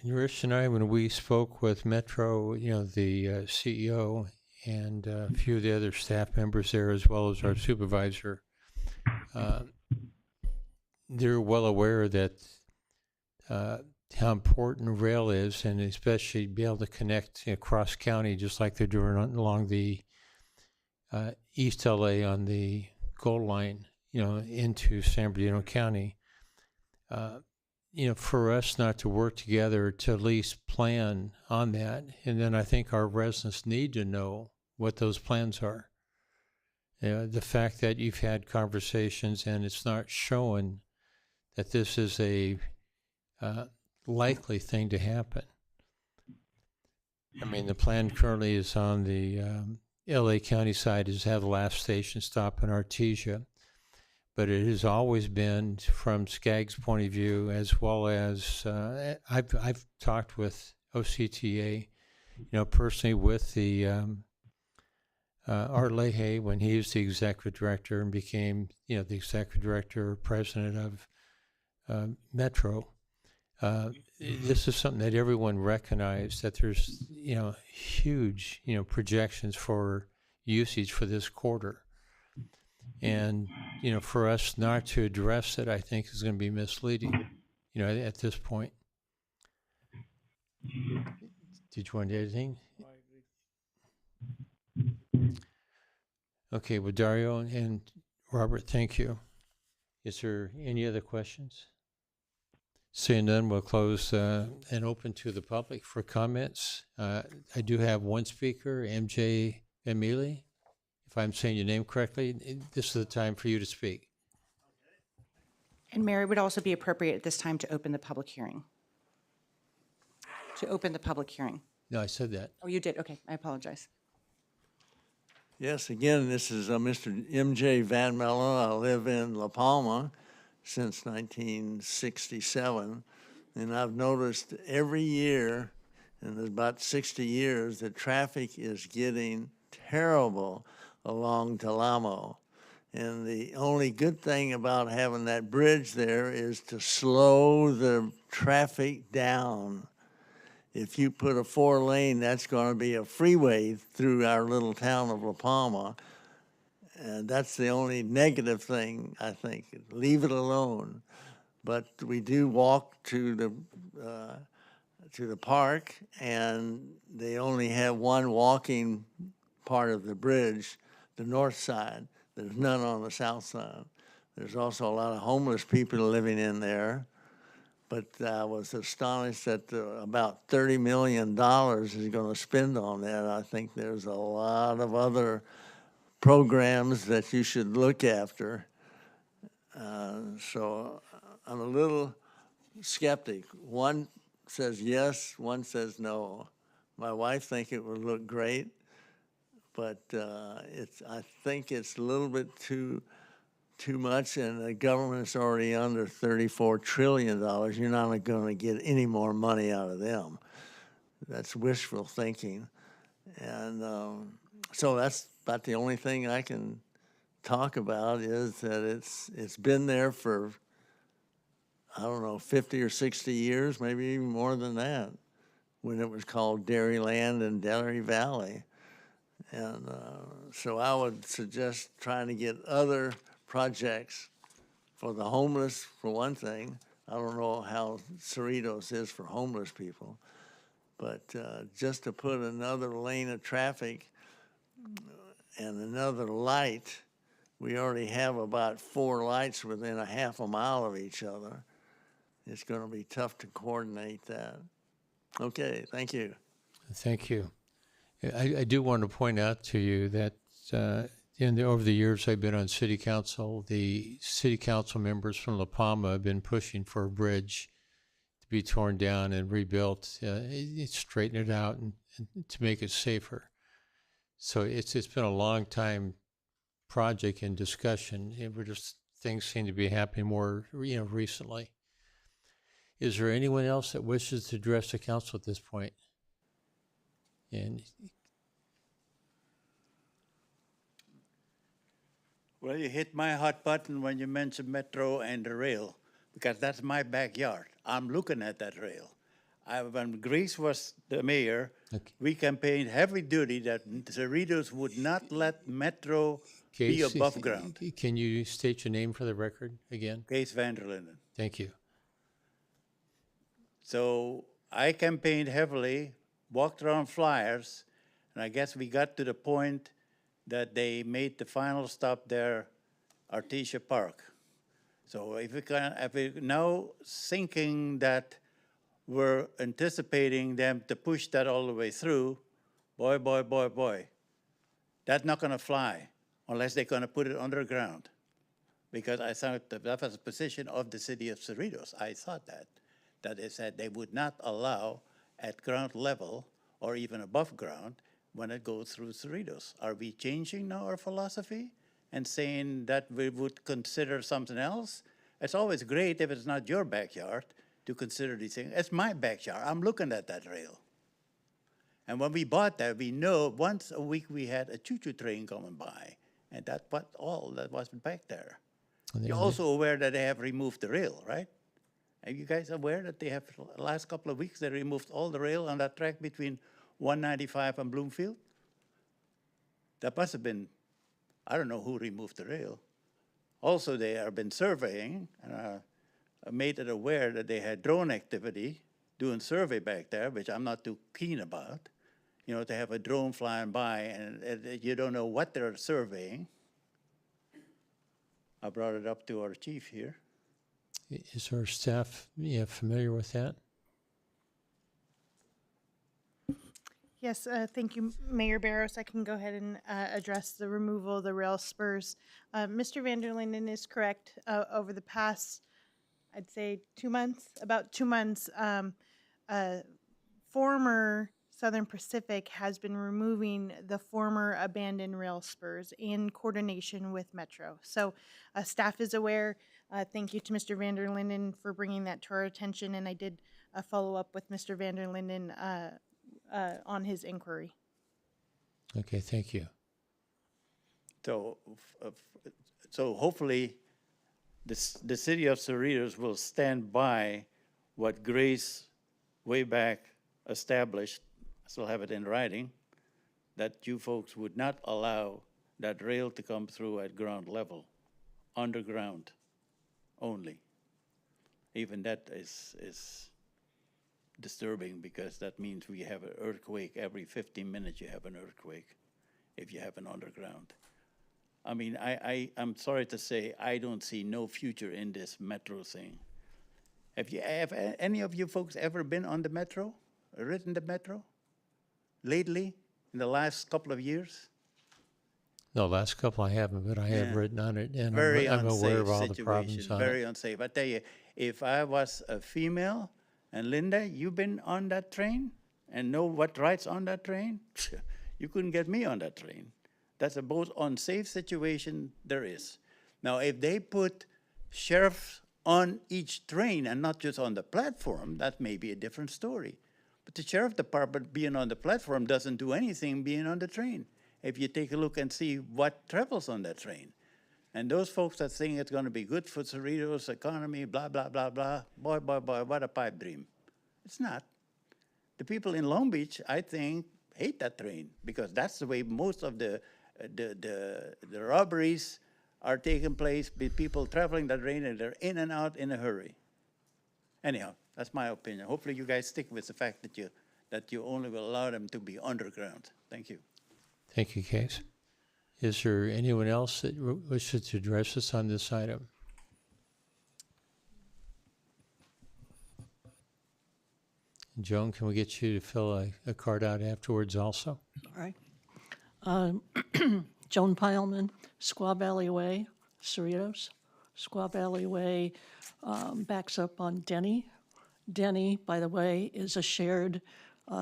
Rich and I, when we spoke with Metro, the CEO and a few of the other staff members there, as well as our supervisor, they're well aware that how important rail is, and especially be able to connect across county, just like they're doing along the East LA on the Gold Line, into San Bernardino County. For us not to work together to at least plan on that, and then I think our residents need to know what those plans are. The fact that you've had conversations and it's not showing that this is a likely thing to happen. I mean, the plan currently is on the LA County side is have the last station stop in Artesia. But it has always been, from SCAG's point of view, as well as I've talked with OCTA, personally with the Art Leahy when he was the executive director and became, the executive director or president of Metro. This is something that everyone recognized, that there's, huge, projections for usage for this quarter. And, for us not to address it, I think is going to be misleading, at this point. Did you want to add anything? Okay, well, Dario and Robert, thank you. Is there any other questions? Seeing none, we'll close and open to the public for comments. I do have one speaker, MJ Emili. If I'm saying your name correctly, this is the time for you to speak. And Mayor, it would also be appropriate at this time to open the public hearing. To open the public hearing. No, I said that. Oh, you did? Okay, I apologize. Yes, again, this is Mr. M.J. Van Mello. I live in La Palma since 1967, and I've noticed every year, in about 60 years, that traffic is getting terrible along Telamo. And the only good thing about having that bridge there is to slow the traffic down. If you put a 4-lane, that's going to be a freeway through our little town of La Palma. And that's the only negative thing, I think. Leave it alone. But we do walk to the park, and they only have one walking part of the bridge, the north side. There's none on the south side. There's also a lot of homeless people living in there. But I was astonished that about $30 million is going to spend on that. I think there's a lot of other programs that you should look after. So I'm a little skeptic. One says yes, one says no. My wife thinks it would look great, but I think it's a little bit too much, and the government's already under $34 trillion. You're not going to get any more money out of them. That's wishful thinking. And so that's about the only thing I can talk about, is that it's been there for, I don't know, 50 or 60 years, maybe even more than that, when it was called Dairyland and Dairy Valley. And so I would suggest trying to get other projects for the homeless, for one thing. I don't know how Cerritos is for homeless people, but just to put another lane of traffic and another light. We already have about 4 lights within a half a mile of each other. It's going to be tough to coordinate that. Okay, thank you. Thank you. I do want to point out to you that over the years I've been on city council, the city council members from La Palma have been pushing for a bridge to be torn down and rebuilt, straighten it out and to make it safer. So it's been a long time project and discussion. Things seem to be happening more, recently. Is there anyone else that wishes to address the council at this point? And Well, you hit my hot button when you mentioned Metro and the rail, because that's my backyard. I'm looking at that rail. When Grace was the mayor, Okay. we campaigned heavy duty that Cerritos would not let Metro be Case, above ground. can you state your name for the record again? Case Vanderlinden. Thank you. So I campaigned heavily, walked around flyers, and I guess we got to the point that they made the final stop there, Artesia Park. So if we're now thinking that we're anticipating them to push that all the way through, boy, that's not gonna fly unless they're gonna put it underground. Because I thought that was the position of the city of Cerritos. I thought that they said they would not allow at ground level or even above ground when it goes through Cerritos. Are we changing now our philosophy and saying that we would consider something else? It's always great if it's not your backyard to consider these things. It's my backyard. I'm looking at that rail. And when we bought that, we know once a week we had a choo-choo train coming by, and that's all that was back there. You're also aware that they have removed the rail, right? Are you guys aware that they have, the last couple of weeks, they removed all the rail on that track between 195 and Bloomfield? That must have been, I don't know who removed the rail. Also, they have been surveying, and made it aware that they had drone activity doing survey back there, which I'm not too keen about. You know, to have a drone flying by and you don't know what they're surveying. I brought it up to our chief here. Is our staff familiar with that? Yes, thank you, Mayor Barros. I can go ahead and address the removal of the rail spurs. Mr. Vanderlinden is correct. Over the past, I'd say 2 months, about 2 months, former Southern Pacific has been removing the former abandoned rail spurs in coordination with Metro. So staff is aware. Thank you to Mr. Vanderlinden for bringing that to our attention, and I did follow up with Mr. Vanderlinden on his inquiry. Okay, thank you. So hopefully the city of Cerritos will stand by what Grace way back established, I still have it in writing, that you folks would not allow that rail to come through at ground level, underground only. Even that is disturbing, because that means we have an earthquake every 15 minutes. You have an earthquake if you have an underground. I mean, I'm sorry to say, I don't see no future in this metro thing. Have any of you folks ever been on the metro, ridden the metro lately, in the last couple of years? No, last couple I haven't, but I have written on it, and Very I'm aware unsafe of all the situation, problems on very it. unsafe. I tell you, if I was a female, and Linda, you've been on that train and know what rides on that train, you couldn't get me on that train. That's the most unsafe situation there is. Now, if they put sheriffs on each train and not just on the platform, that may be a different story. But the sheriff department being on the platform doesn't do anything being on the train. If you take a look and see what travels on that train. And those folks that think it's going to be good for Cerritos' economy, blah, blah, blah, blah, boy, what a pipe dream. It's not. The people in Long Beach, I think, hate that train, because that's the way most of the robberies are taking place with people traveling that train, and they're in and out in a hurry. Anyhow, that's my opinion. Hopefully you guys stick with the fact that you only will allow them to be underground. Thank you. Thank you, Case. Is there anyone else that wishes to address us on this item? Joan, can we get you to fill a card out afterwards also? All right. Joan Pileman, Squaw Valley Way, Cerritos. Squaw Valley Way backs up on Denny. Denny, by the way, is a shared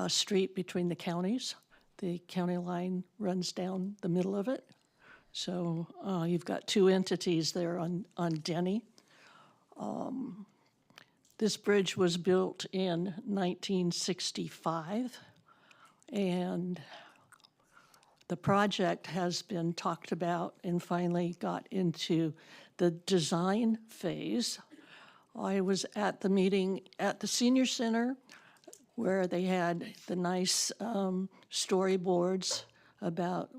street between the counties. The county line runs down the middle of it. So you've got two entities there on Denny. This bridge was built in 1965, and the project has been talked about and finally got into the design phase. I was at the meeting at the senior center where they had the nice storyboards about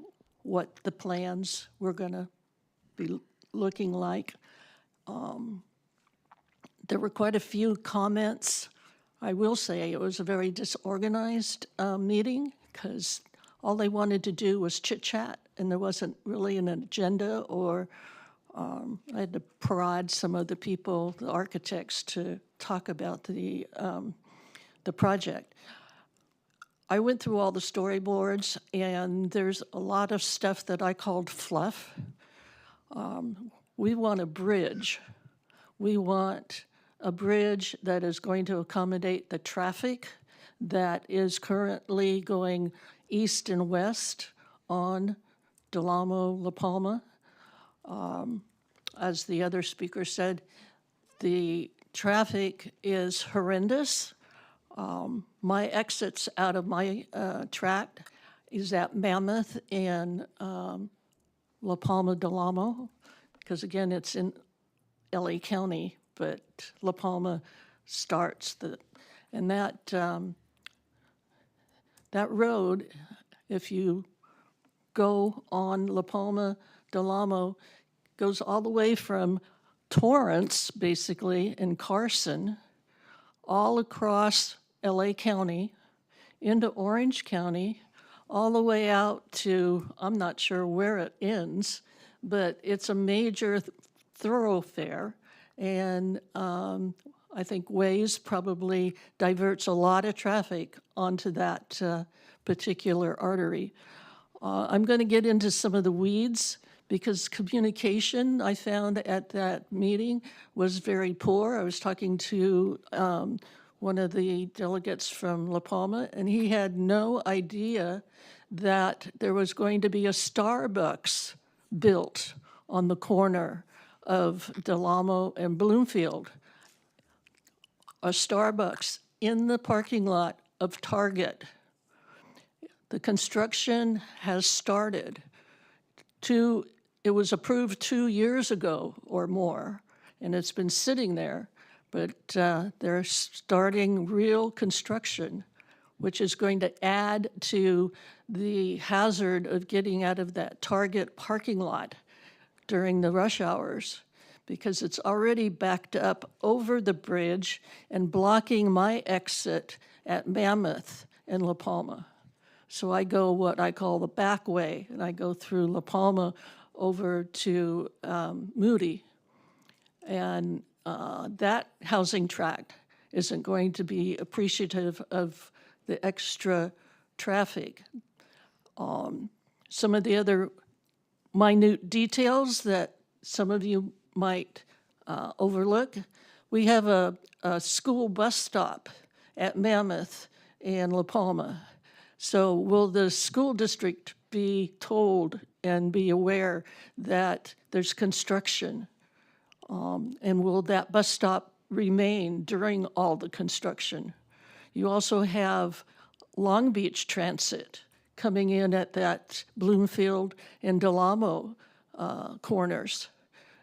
what the plans were going to be looking like. There were quite a few comments. I will say it was a very disorganized meeting because all they wanted to do was chit-chat, and there wasn't really an agenda, or I had to prod some of the people, the architects, to talk about the project. I went through all the storyboards, and there's a lot of stuff that I called fluff. We want a bridge. We want a bridge that is going to accommodate the traffic that is currently going east and west on Del Amo, La Palma. As the other speaker said, the traffic is horrendous. My exits out of my tract is at Mammoth and La Palma Del Amo, because again, it's in LA County, but La Palma starts and that road, if you go on La Palma Del Amo, goes all the way from Torrance, basically, and Carson, all across LA County, into Orange County, all the way out to, I'm not sure where it ends, but it's a major thoroughfare. And I think Waze probably diverts a lot of traffic onto that particular artery. I'm going to get into some of the weeds because communication, I found at that meeting, was very poor. I was talking to one of the delegates from La Palma, and he had no idea that there was going to be a Starbucks built on the corner of Del Amo and Bloomfield. A Starbucks in the parking lot of Target. The construction has started. It was approved 2 years ago or more, and it's been sitting there, but they're starting real construction, which is going to add to the hazard of getting out of that Target parking lot during the rush hours, because it's already backed up over the bridge and blocking my exit at Mammoth and La Palma. So I go what I call the back way, and I go through La Palma over to Moody. And that housing tract isn't going to be appreciative of the extra traffic. Some of the other minute details that some of you might overlook. We have a school bus stop at Mammoth and La Palma. So will the school district be told and be aware that there's construction? And will that bus stop remain during all the construction? You also have Long Beach Transit coming in at that Bloomfield and Del Amo corners.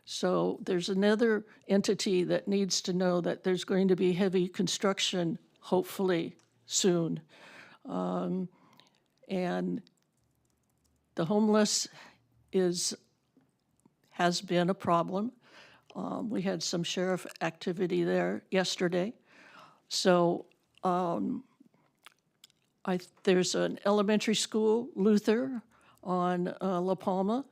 So there's another entity that needs to know that there's going to be heavy construction, hopefully soon. And the homeless has been a problem. We had some sheriff activity there yesterday. So there's an elementary school, Luther, on La Palma.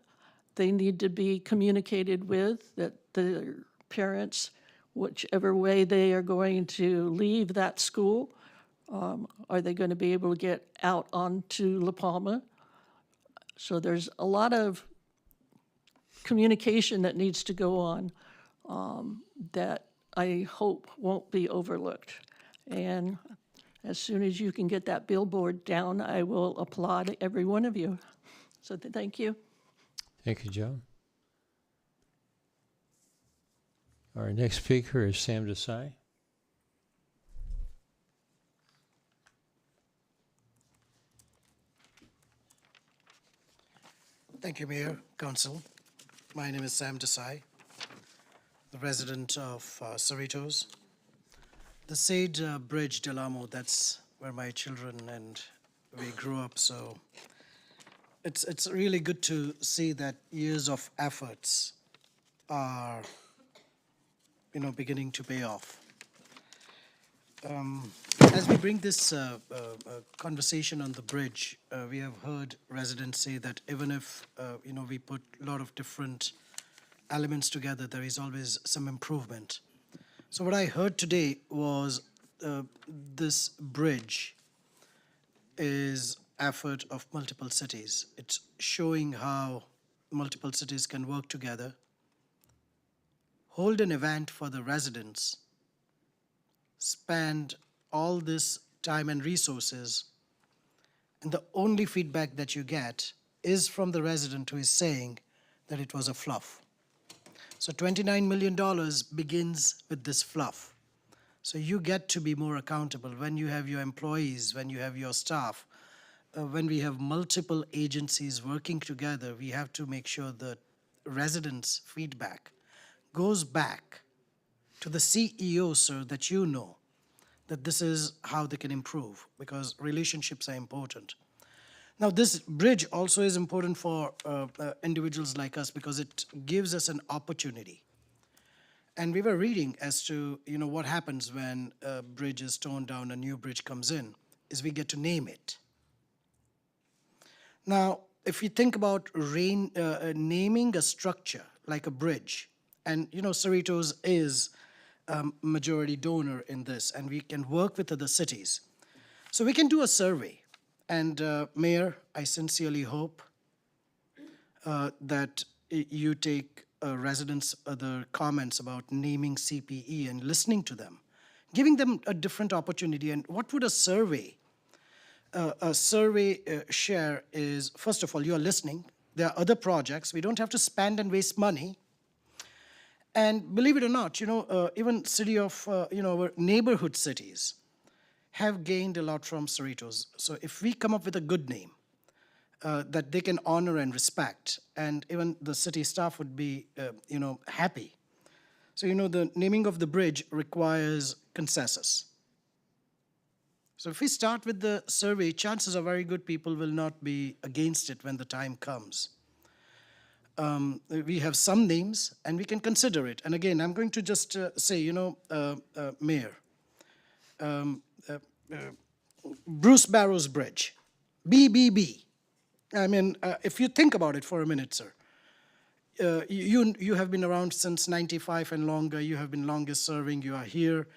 They need to be communicated with, that their parents, whichever way they are going to leave that school, are they going to be able to get out onto La Palma? So there's a lot of communication that needs to go on that I hope won't be overlooked. And as soon as you can get that billboard down, I will applaud every one of you. So thank you. Thank you, Joe. Our next speaker is Sam Desai. Thank you, Mayor, Council. My name is Sam Desai, the resident of Cerritos. The Sade Bridge, Delamo, that's where my children and we grew up, so it's really good to see that years of efforts are, beginning to pay off. As we bring this conversation on the bridge, we have heard residents say that even if, we put a lot of different elements together, there is always some improvement. So what I heard today was this bridge is effort of multiple cities. It's showing how multiple cities can work together, hold an event for the residents, spend all this time and resources, and the only feedback that you get is from the resident who is saying that it was a fluff. So $29 million begins with this fluff. So you get to be more accountable when you have your employees, when you have your staff, when we have multiple agencies working together, we have to make sure that residents' feedback goes back to the CEO, sir, that you know that this is how they can improve, because relationships are important. Now, this bridge also is important for individuals like us because it gives us an opportunity. And we were reading as to, what happens when a bridge is torn down, a new bridge comes in, is we get to name it. Now, if you think about naming a structure like a bridge, and, Cerritos is majority donor in this, and we can work with other cities. So we can do a survey. And Mayor, I sincerely hope that you take residents' other comments about naming CPE and listening to them, giving them a different opportunity. And what would a survey share is, first of all, you're listening. There are other projects. We don't have to spend and waste money. And believe it or not, even city of, our neighborhood cities have gained a lot from Cerritos. So if we come up with a good name that they can honor and respect, and even the city staff would be, happy. So, the naming of the bridge requires consensus. So if we start with the survey, chances are very good people will not be against it when the time comes. We have some names, and we can consider it. And again, I'm going to just say, Mayor, Bruce Barrows Bridge, BBB. I mean, if you think about it for a minute, sir, you have been around since 95 and longer. You have been longest serving. You are here.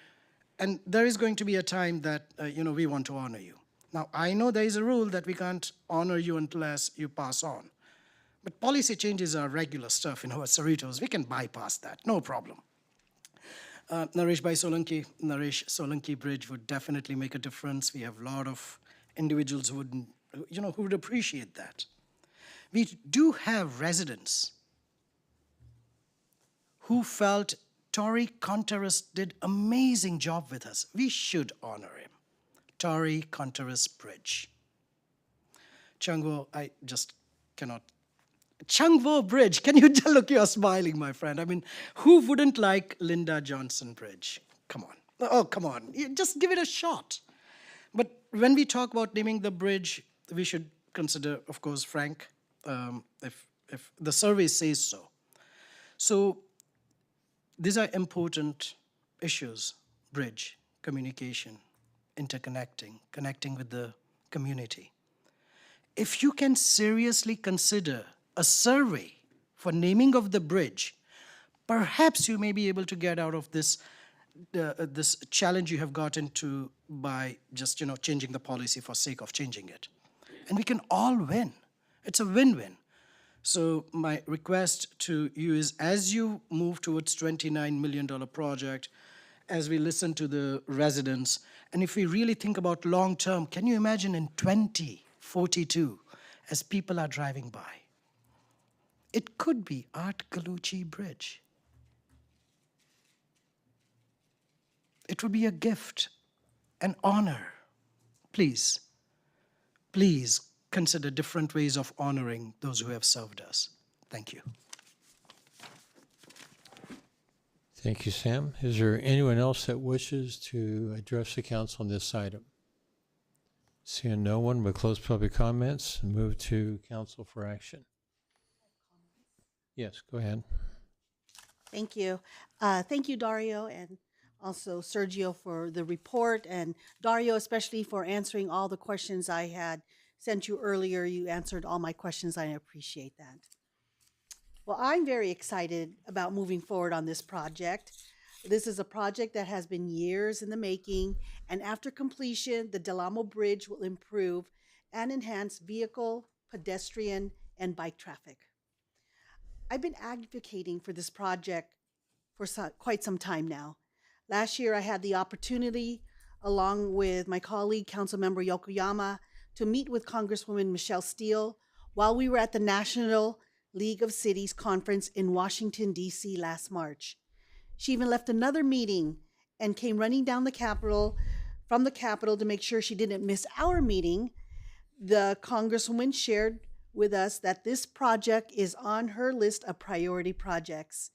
And there is going to be a time that, we want to honor you. Now, I know there is a rule that we can't honor you unless you pass on. But policy changes are regular stuff in our Cerritos. We can bypass that, no problem. Naresh Solanki Bridge would definitely make a difference. We have a lot of individuals who would appreciate that. We do have residents who felt Tori Contreras did amazing job with us. We should honor him. Tori Contreras Bridge. Changwo, I just cannot. Changwo Bridge, can you look, you're smiling, my friend. I mean, who wouldn't like Linda Johnson Bridge? Come on. Oh, come on. Just give it a shot. But when we talk about naming the bridge, we should consider, of course, Frank, if the survey says so. So these are important issues: bridge, communication, interconnecting, connecting with the community. If you can seriously consider a survey for naming of the bridge, perhaps you may be able to get out of this this challenge you have got into by just changing the policy for sake of changing it. And we can all win. It's a win-win. So my request to you is, as you move towards $29 million project, as we listen to the residents, and if we really think about long-term, can you imagine in 2042, as people are driving by, it could be Art Galucci Bridge. It would be a gift, an honor. Please, please consider different ways of honoring those who have served us. Thank you. Thank you, Sam. Is there anyone else that wishes to address the council on this item? Seeing no one, we'll close public comments and move to council for action. Yes, go ahead. Thank you. Thank you, Dario, and also Sergio for the report, and Dario especially for answering all the questions I had sent you earlier. You answered all my questions. I appreciate that. Well, I'm very excited about moving forward on this project. This is a project that has been years in the making, and after completion, the Dela Boulevard Bridge will improve and enhance vehicle, pedestrian, and bike traffic. I've been advocating for this project for quite some time now. Last year, I had the opportunity, along with my colleague, Councilmember Yokoyama, to meet with Congresswoman Michelle Steele while we were at the National League of Cities Conference in Washington, D.C. last March. She even left another meeting and came running down from the Capitol to make sure she didn't miss our meeting. The Congresswoman shared with us that this project is on her list of priority projects.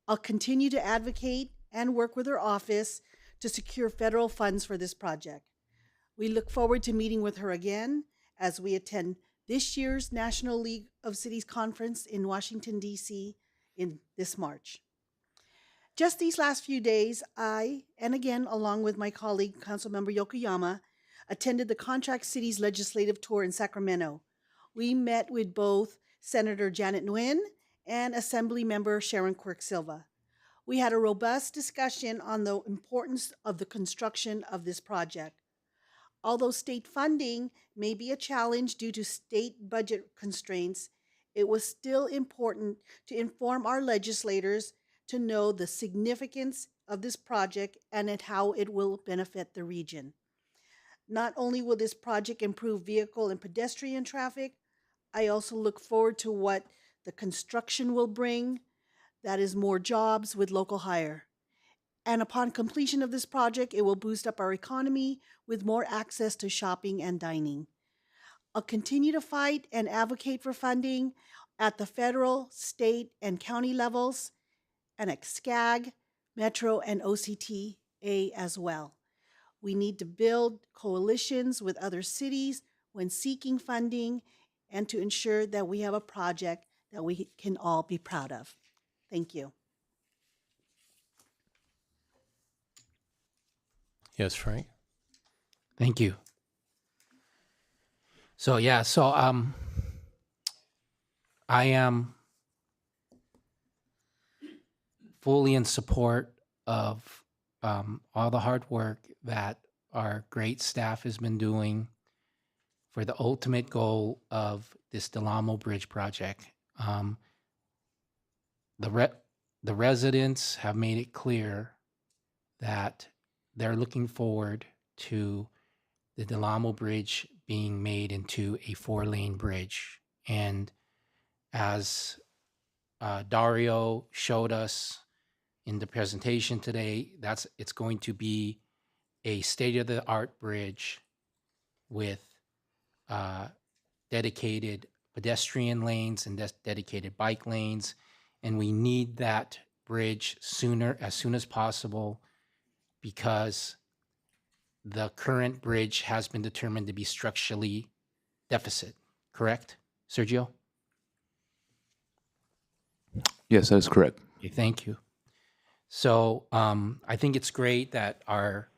I'll continue to advocate and work with her office to secure federal funds for this project. We look forward to meeting with her again as we attend this year's National League of Cities Conference in Washington, D.C. in this March. Just these last few days, I, and again along with my colleague, Councilmember Yokoyama, attended the Contract Cities Legislative Tour in Sacramento. We met with both Senator Janet Nguyen and Assembly Member Sharon Quirk-Silva. We had a robust discussion on the importance of the construction of this project. Although state funding may be a challenge due to state budget constraints, it was still important to inform our legislators to know the significance of this project and how it will benefit the region. Not only will this project improve vehicle and pedestrian traffic, I also look forward to what the construction will bring, that is more jobs with local hire. And upon completion of this project, it will boost up our economy with more access to shopping and dining. I'll continue to fight and advocate for funding at the federal, state, and county levels, and at SCAG, Metro, and OCTA as well. We need to build coalitions with other cities when seeking funding and to ensure that we have a project that we can all be proud of. Thank you. Yes, Frank? Thank you. So I am fully in support of all the hard work that our great staff has been doing for the ultimate goal of this Dela Boulevard Bridge project. The residents have made it clear that they're looking forward to the Dela Boulevard Bridge being made into a 4-lane bridge. And as Dario showed us in the presentation today, it's going to be a state-of-the-art bridge with dedicated pedestrian lanes and dedicated bike lanes. And we need that bridge as soon as possible, because the current bridge has been determined to be structurally deficit. Correct, Sergio? Yes, that is correct. Okay, thank you. So I think it's great that our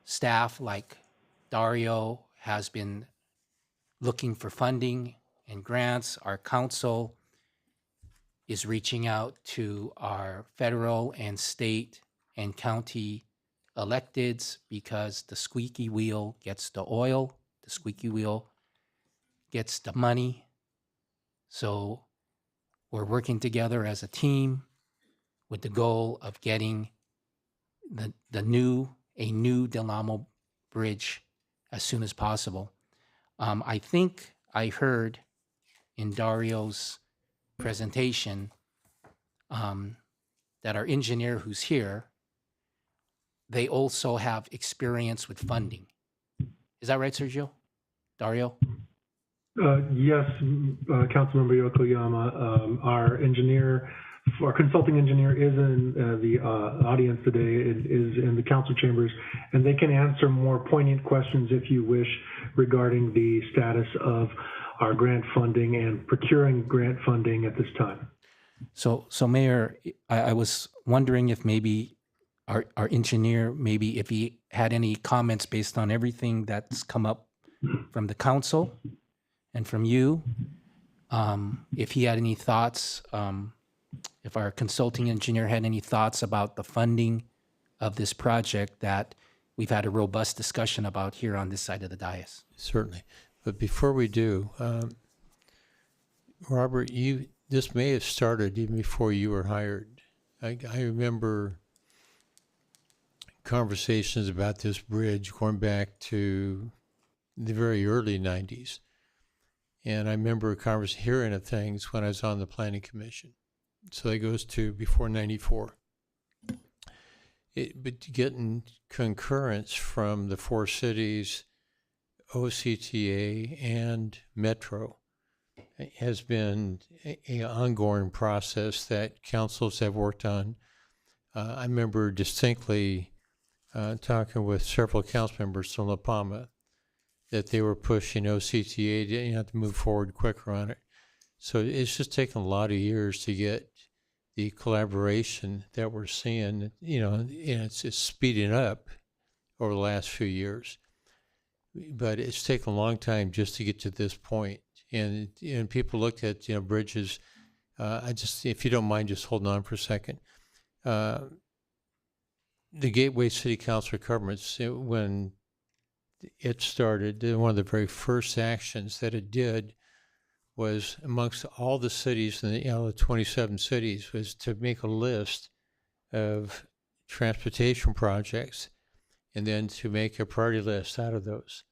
staff, like Dario, has been looking for funding and grants. Our council is reaching out to our federal and state and county electeds, because the squeaky wheel gets the oil, the squeaky wheel gets the money. So we're working together as a team with the goal of getting a new Dela Boulevard Bridge as soon as possible. I think I heard in Dario's presentation that our engineer who's here, they also have experience with funding. Is that right, Sergio? Dario? Yes, Councilmember Yokoyama, our consulting engineer is in the audience today, is in the council chambers, and they can answer more poignant questions if you wish regarding the status of our grant funding and procuring grant funding at this time. So Mayor, I was wondering if maybe our engineer, maybe if he had any comments based on everything that's come up from the council and from you, if he had any thoughts, if our consulting engineer had any thoughts about the funding of this project that we've had a robust discussion about here on this side of the dais. Certainly. But before we do, Robert, this may have started even before you were hired. I remember conversations about this bridge going back to the very early 90s. And I remember hearing of things when I was on the Planning Commission. So that goes to before 94. But getting concurrence from the four cities, OCTA, and Metro has been an ongoing process that councils have worked on. I remember distinctly talking with several council members from La Palma that they were pushing OCTA to move forward quicker on it. So it's just taken a lot of years to get the collaboration that we're seeing, and it's speeding up over the last few years. But it's taken a long time just to get to this point. And people looked at, bridges. If you don't mind just holding on for a second. The Gateway City Council of Governments, when it started, one of the very first actions that it did was amongst all the cities in the 27 cities was to make a list of transportation projects and then to make a priority list out of those.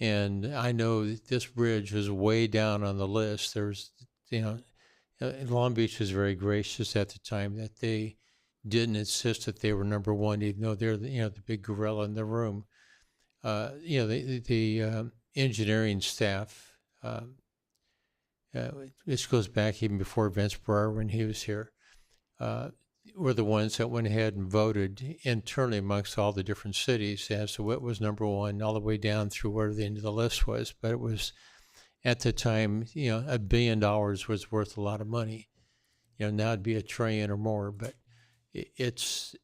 And I know that this bridge was way down on the list. There's, Long Beach was very gracious at the time that they didn't insist that they were number one, even though they're the big gorilla in the room. The engineering staff, this goes back even before Vince Brewer when he was here, were the ones that went ahead and voted internally amongst all the different cities as to what was number one, all the way down through where the end of the list was. But it was, at the time, $1 billion was worth a lot of money. Now it'd be $1 trillion or more. But it's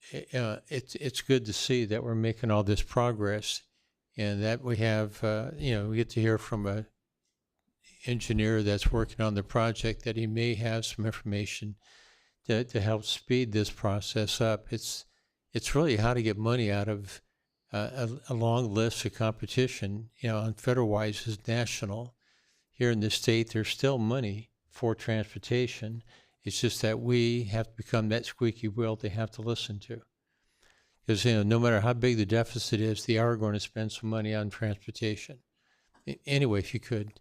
good to see that we're making all this progress, and that we have, we get to hear from a engineer that's working on the project that he may have some information to help speed this process up. It's really how to get money out of a long list of competition. On federal-wise is national. Here in the state, there's still money for transportation. It's just that we have to become that squeaky wheel they have to listen to. Because no matter how big the deficit is, they are going to spend some money on transportation. Anyway, if you could.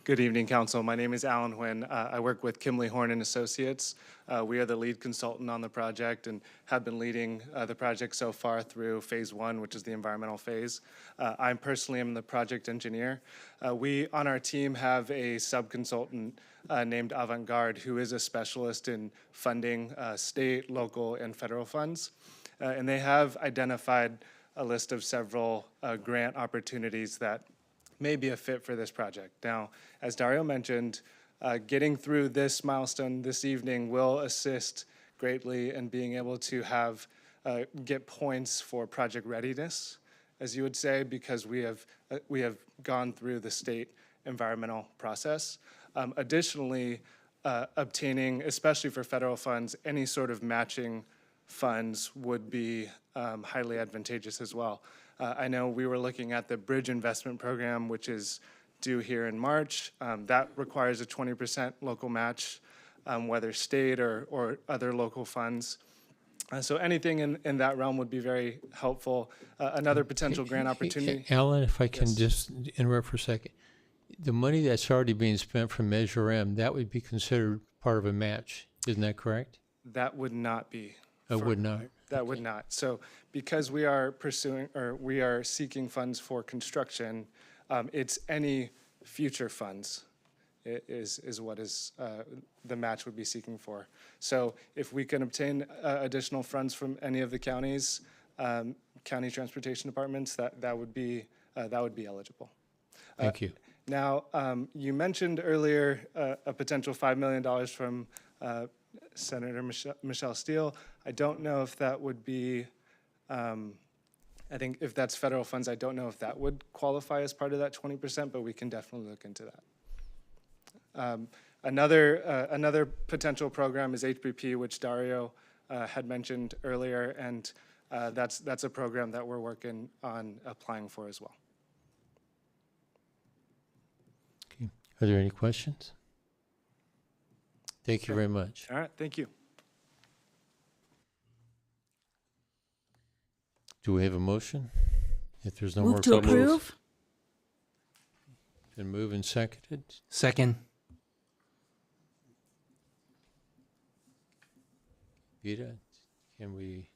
Good evening, Council. My name is Alan Huynh. I work with Kimley Horn and Associates. We are the lead consultant on the project and have been leading the project so far through phase 1, which is the environmental phase. I personally am the project engineer. We on our team have a sub-consultant named Avantgarde, who is a specialist in funding state, local, and federal funds. And they have identified a list of several grant opportunities that may be a fit for this project. Now, as Dario mentioned, getting through this milestone this evening will assist greatly in being able to have get points for project readiness, as you would say, because we have gone through the state environmental process. Additionally, obtaining, especially for federal funds, any sort of matching funds would be highly advantageous as well. I know we were looking at the Bridge Investment Program, which is due here in March. That requires a 20% local match, whether state or other local funds. So anything in that realm would be very helpful. Another potential grant opportunity. Alan, if I can just interrupt for a second. The money that's already being spent from Measure M, that would be considered part of a match. Isn't that correct? That would not be. It would not. That would not. So because we are pursuing, or we are seeking funds for construction, it's any future funds is what the match would be seeking for. So if we can obtain additional funds from any of the counties, county transportation departments, that would be eligible. Thank you. Now, you mentioned earlier a potential $5 million from Senator Michelle Steele. I don't know if that would be, I think if that's federal funds, I don't know if that would qualify as part of that 20%, but we can definitely look into that. Another potential program is HPP, which Dario had mentioned earlier, and that's a program that we're working on applying for as well. Okay. Are there any questions? Thank you very much. All right, thank you. Do we have a motion? If there's no Move more to questions. approve? Been moved and seconded. Second. Vita, can we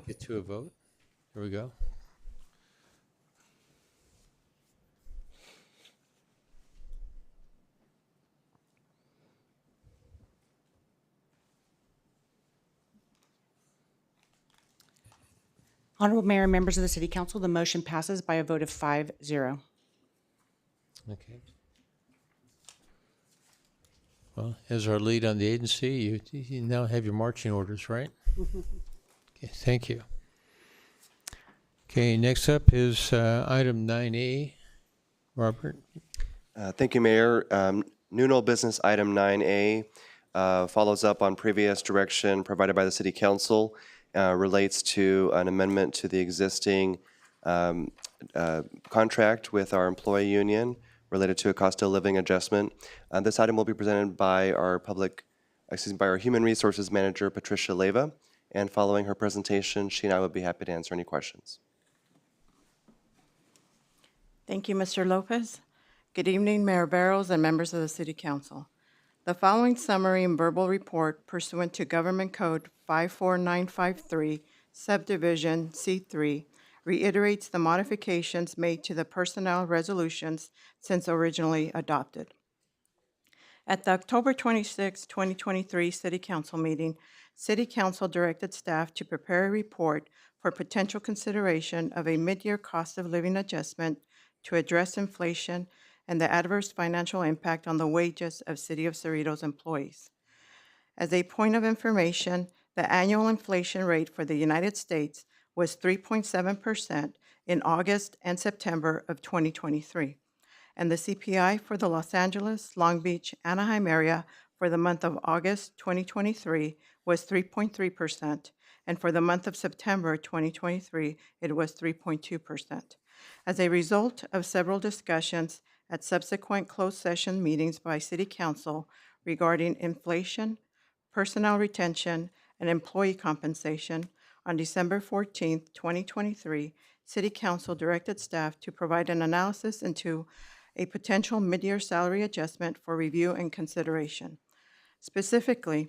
get to a vote? Here we go. Honorable Mayor and members of the City Council, the motion passes by a vote of 5-0. Okay. Well, as our lead on the agency, you now have your marching orders, right? Okay, thank you. Okay, next up is item 9A. Robert? Thank you, Mayor. New and old business item 9A follows up on previous direction provided by the City Council, relates to an amendment to the existing contract with our employee union related to a cost of living adjustment. This item will be presented by our Human Resources Manager, Patricia Leyva, and following her presentation, she and I would be happy to answer any questions. Thank you, Mr. Lopez. Good evening, Mayor Barrows and members of the City Council. The following summary and verbal report pursuant to Government Code 54953, Subdivision C3, reiterates the modifications made to the personnel resolutions since originally adopted. At the October 26, 2023 City Council meeting, City Council directed staff to prepare a report for potential consideration of a mid-year cost of living adjustment to address inflation and the adverse financial impact on the wages of City of Cerritos employees. As a point of information, the annual inflation rate for the United States was 3.7% in August and September of 2023, and the CPI for the Los Angeles, Long Beach, Anaheim area for the month of August 2023 was 3.3%, and for the month of September 2023, it was 3.2%. As a result of several discussions at subsequent closed session meetings by City Council regarding inflation, personnel retention, and employee compensation, on December 14, 2023, City Council directed staff to provide an analysis into a potential mid-year salary adjustment for review and consideration. Specifically,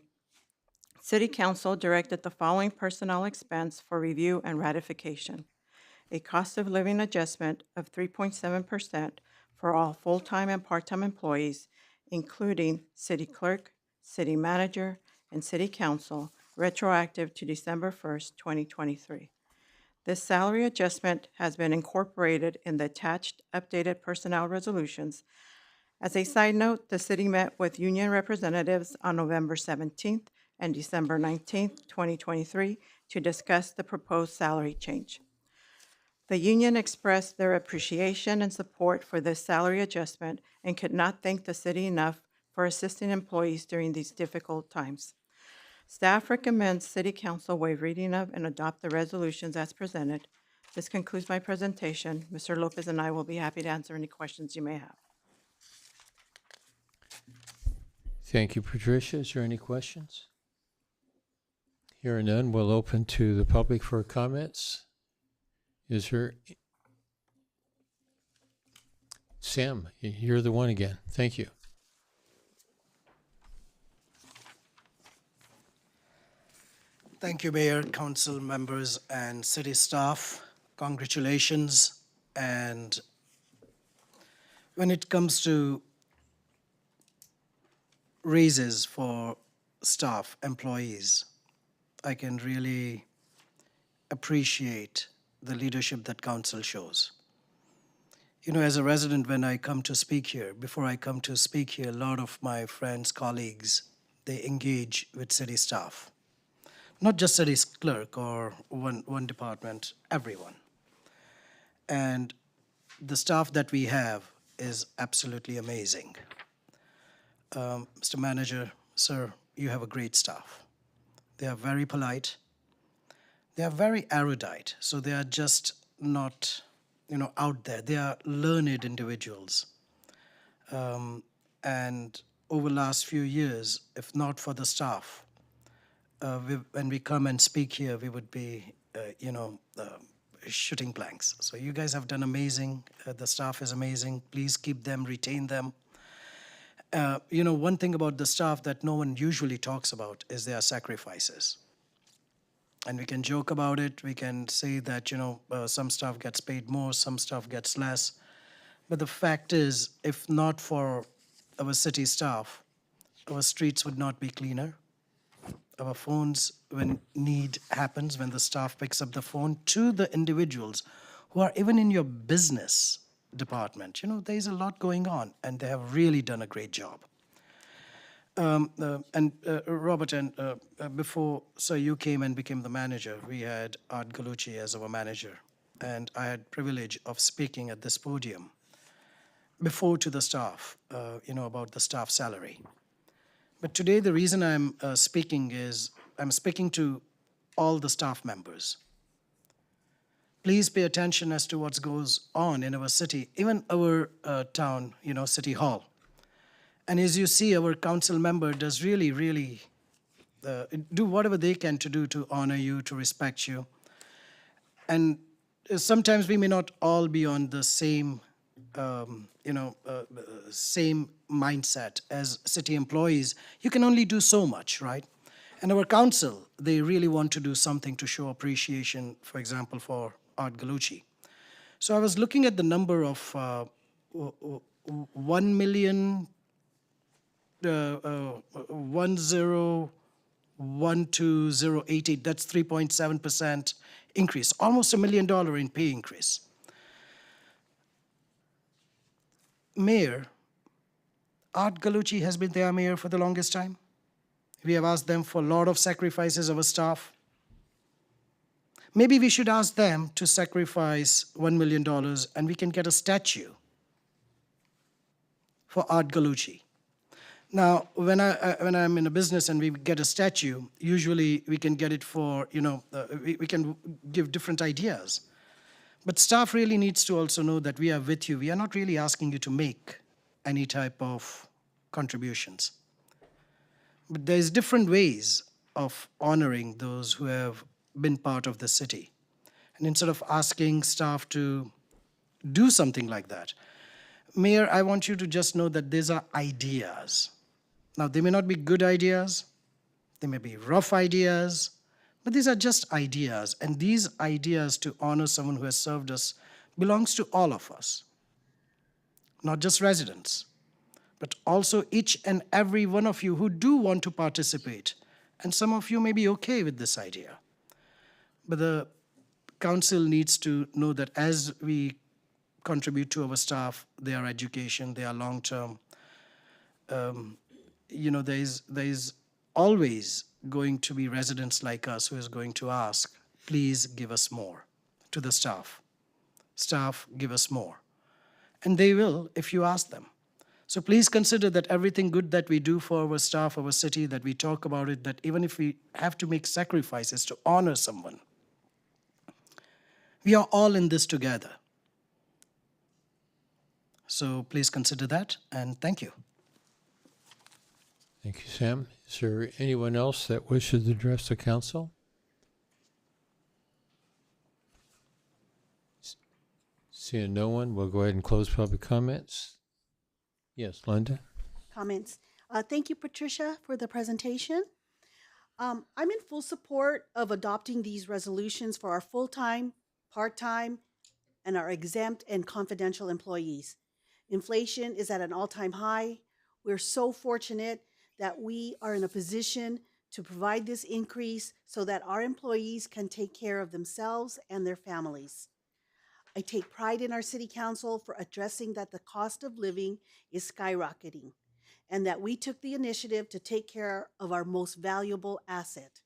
City Council directed the following personnel expense for review and ratification: a cost of living adjustment of 3.7% for all full-time and part-time employees, including city clerk, city manager, and city council, retroactive to December 1st, 2023. This salary adjustment has been incorporated in the attached updated personnel resolutions. As a side note, the city met with union representatives on November 17th and December 19th, 2023, to discuss the proposed salary change. The union expressed their appreciation and support for this salary adjustment and could not thank the city enough for assisting employees during these difficult times. Staff recommends City Council waive reading of and adopt the resolutions as presented. This concludes my presentation. Mr. Lopez and I will be happy to answer any questions you may have. Thank you, Patricia. Is there any questions? Hearing none, we'll open to the public for comments. Is there? Sam, you're the one again. Thank you. Thank you, Mayor, council members, and city staff. Congratulations. And when it comes to raises for staff, employees, I can really appreciate the leadership that council shows. You know, as a resident, when I come to speak here, before I come to speak here, a lot of my friends, colleagues, they engage with city staff. Not just city clerk or one department, everyone. And the staff that we have is absolutely amazing. Mr. Manager, sir, you have a great staff. They are very polite. They are very erudite, so they are just not, out there. They are learned individuals. And over the last few years, if not for the staff, when we come and speak here, we would be, shooting blanks. So you guys have done amazing. The staff is amazing. Please keep them, retain them. One thing about the staff that no one usually talks about is their sacrifices. And we can joke about it. We can say that, some staff gets paid more, some staff gets less. But the fact is, if not for our city staff, our streets would not be cleaner. Our phones, when need happens, when the staff picks up the phone to the individuals who are even in your business department, there's a lot going on, and they have really done a great job. Robert, before, sir, you came and became the manager, we had Art Galucci as our manager, and I had privilege of speaking at this podium before to the staff, about the staff salary. But today, the reason I'm speaking is I'm speaking to all the staff members. Please pay attention as to what goes on in our city, even our town, City Hall. And as you see, our council member does really do whatever they can to do to honor you, to respect you. And sometimes we may not all be on the same, same mindset as city employees. You can only do so much, right? And our council, they really want to do something to show appreciation, for example, for Art Galucci. So I was looking at the number of 1,012,088. That's 3.7% increase, almost $1 million in pay increase. Mayor, Art Galucci has been their mayor for the longest time. We have asked them for a lot of sacrifices of our staff. Maybe we should ask them to sacrifice $1 million and we can get a statue for Art Galucci. Now, when I'm in a business and we get a statue, usually we can get it for, we can give different ideas. But staff really needs to also know that we are with you. We are not really asking you to make any type of contributions. But there's different ways of honoring those who have been part of the city. And instead of asking staff to do something like that, Mayor, I want you to just know that these are ideas. Now, they may not be good ideas, they may be rough ideas, but these are just ideas. And these ideas to honor someone who has served us belongs to all of us, not just residents, but also each and every one of you who do want to participate. And some of you may be okay with this idea. But the council needs to know that as we contribute to our staff, their education, their long-term, there's always going to be residents like us who is going to ask, please give us more to the staff. Staff, give us more. And they will if you ask them. So please consider that everything good that we do for our staff, our city, that we talk about it, that even if we have to make sacrifices to honor someone, we are all in this together. So please consider that, and thank you. Thank you, Sam. Is there anyone else that wishes to address the council? Seeing no one, we'll go ahead and close public comments. Yes, Linda? Comments. Thank you, Patricia, for the presentation. I'm in full support of adopting these resolutions for our full-time, part-time, and our exempt and confidential employees. Inflation is at an all-time high. We're so fortunate that we are in a position to provide this increase so that our employees can take care of themselves and their families. I take pride in our city council for addressing that the cost of living is skyrocketing and that we took the initiative to take care of our most valuable asset,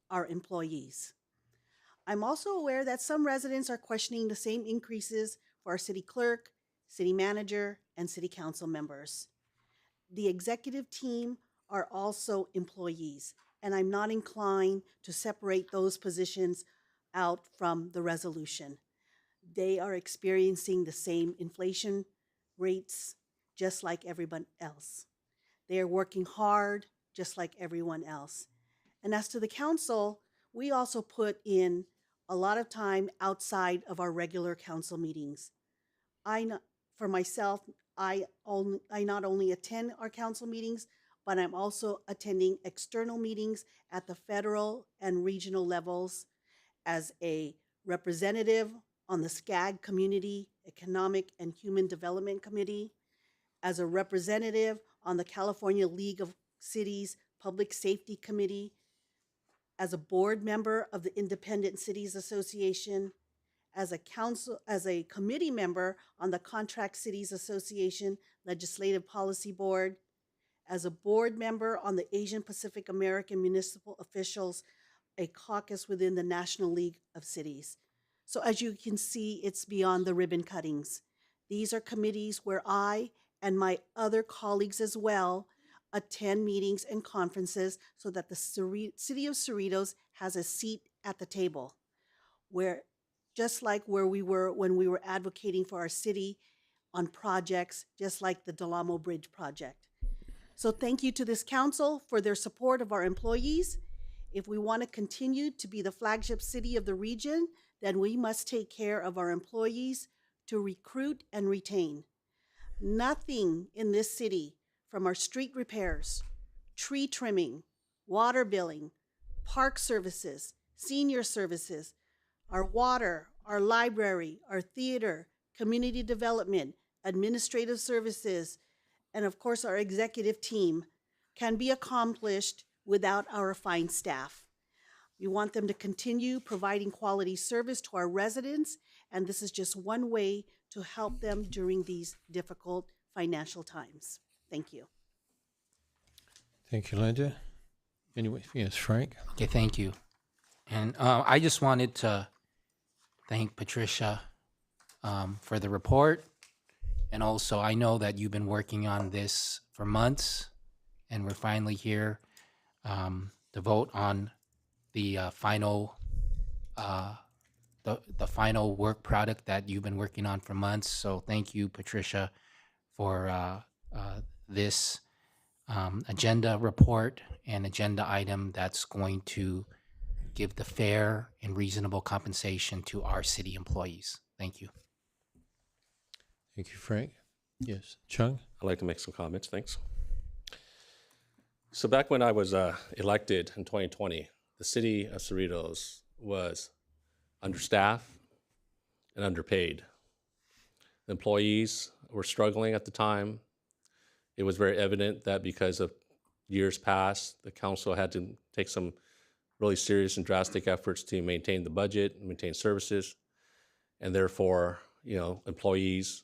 our employees. I'm also aware that some residents are questioning the same increases for our city clerk, city manager, and city council members. The executive team are also employees, and I'm not inclined to separate those positions out from the resolution. They are experiencing the same inflation rates just like everyone else. They are working hard just like everyone else. And as to the council, we also put in a lot of time outside of our regular council meetings. For myself, I not only attend our council meetings, but I'm also attending external meetings at the federal and regional levels as a representative on the SCAG Community Economic and Human Development Committee, as a representative on the California League of Cities Public Safety Committee, as a board member of the Independent Cities Association, as a committee member on the Contract Cities Association Legislative Policy Board, as a board member on the Asian Pacific American Municipal Officials, a caucus within the National League of Cities. So as you can see, it's beyond the ribbon cuttings. These are committees where I and my other colleagues as well attend meetings and conferences so that the city of Cerritos has a seat at the table, where just like where we were when we were advocating for our city on projects, just like the Del Amo Bridge project. So thank you to this council for their support of our employees. If we want to continue to be the flagship city of the region, then we must take care of our employees to recruit and retain. Nothing in this city, from our street repairs, tree trimming, water billing, park services, senior services, our water, our library, our theater, community development, administrative services, and of course our executive team, can be accomplished without our fine staff. We want them to continue providing quality service to our residents, and this is just one way to help them during these difficult financial times. Thank you. Thank you, Linda. Anyway, yes, Frank? Okay, thank you. And I just wanted to thank Patricia for the report. And also, I know that you've been working on this for months, and we're finally here to vote on the final the final work product that you've been working on for months. So thank you, Patricia, for this agenda report and agenda item that's going to give the fair and reasonable compensation to our city employees. Thank you. Thank you, Frank. Yes, Chung? I'd like to make some comments, thanks. So back when I was elected in 2020, the city of Cerritos was understaffed and underpaid. The employees were struggling at the time. It was very evident that because of years past, the council had to take some really serious and drastic efforts to maintain the budget, maintain services, and therefore, employees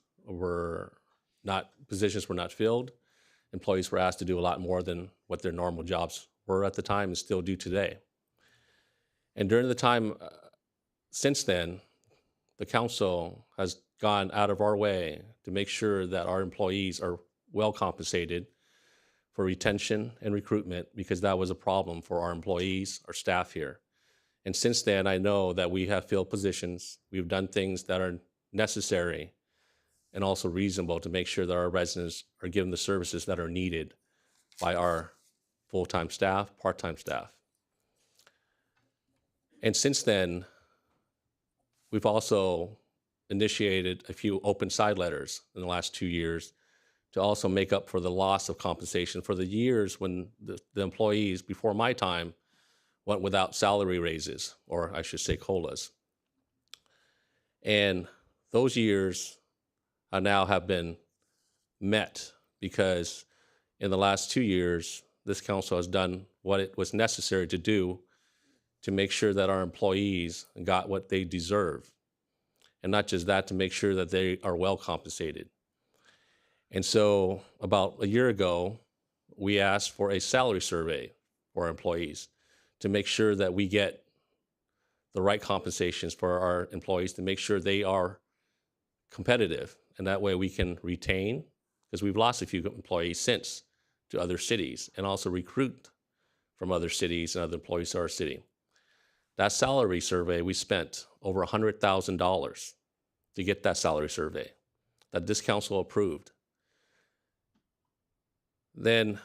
positions were not filled. Employees were asked to do a lot more than what their normal jobs were at the time and still do today. And during the time since then, the council has gone out of our way to make sure that our employees are well compensated for retention and recruitment, because that was a problem for our employees, our staff here. And since then, I know that we have filled positions. We've done things that are necessary and also reasonable to make sure that our residents are given the services that are needed by our full-time staff, part-time staff. And since then, we've also initiated a few open side letters in the last 2 years to also make up for the loss of compensation for the years when the employees before my time went without salary raises, or I should say COLAs. And those years now have been met because in the last 2 years, this council has done what it was necessary to do to make sure that our employees got what they deserve. And not just that, to make sure that they are well compensated. And so about a year ago, we asked for a salary survey for our employees to make sure that we get the right compensations for our employees, to make sure they are competitive. And that way we can retain, because we've lost a few employees since to other cities, and also recruit from other cities and other employees to our city. That salary survey, we spent over $100,000 to get that salary survey that this council approved. Then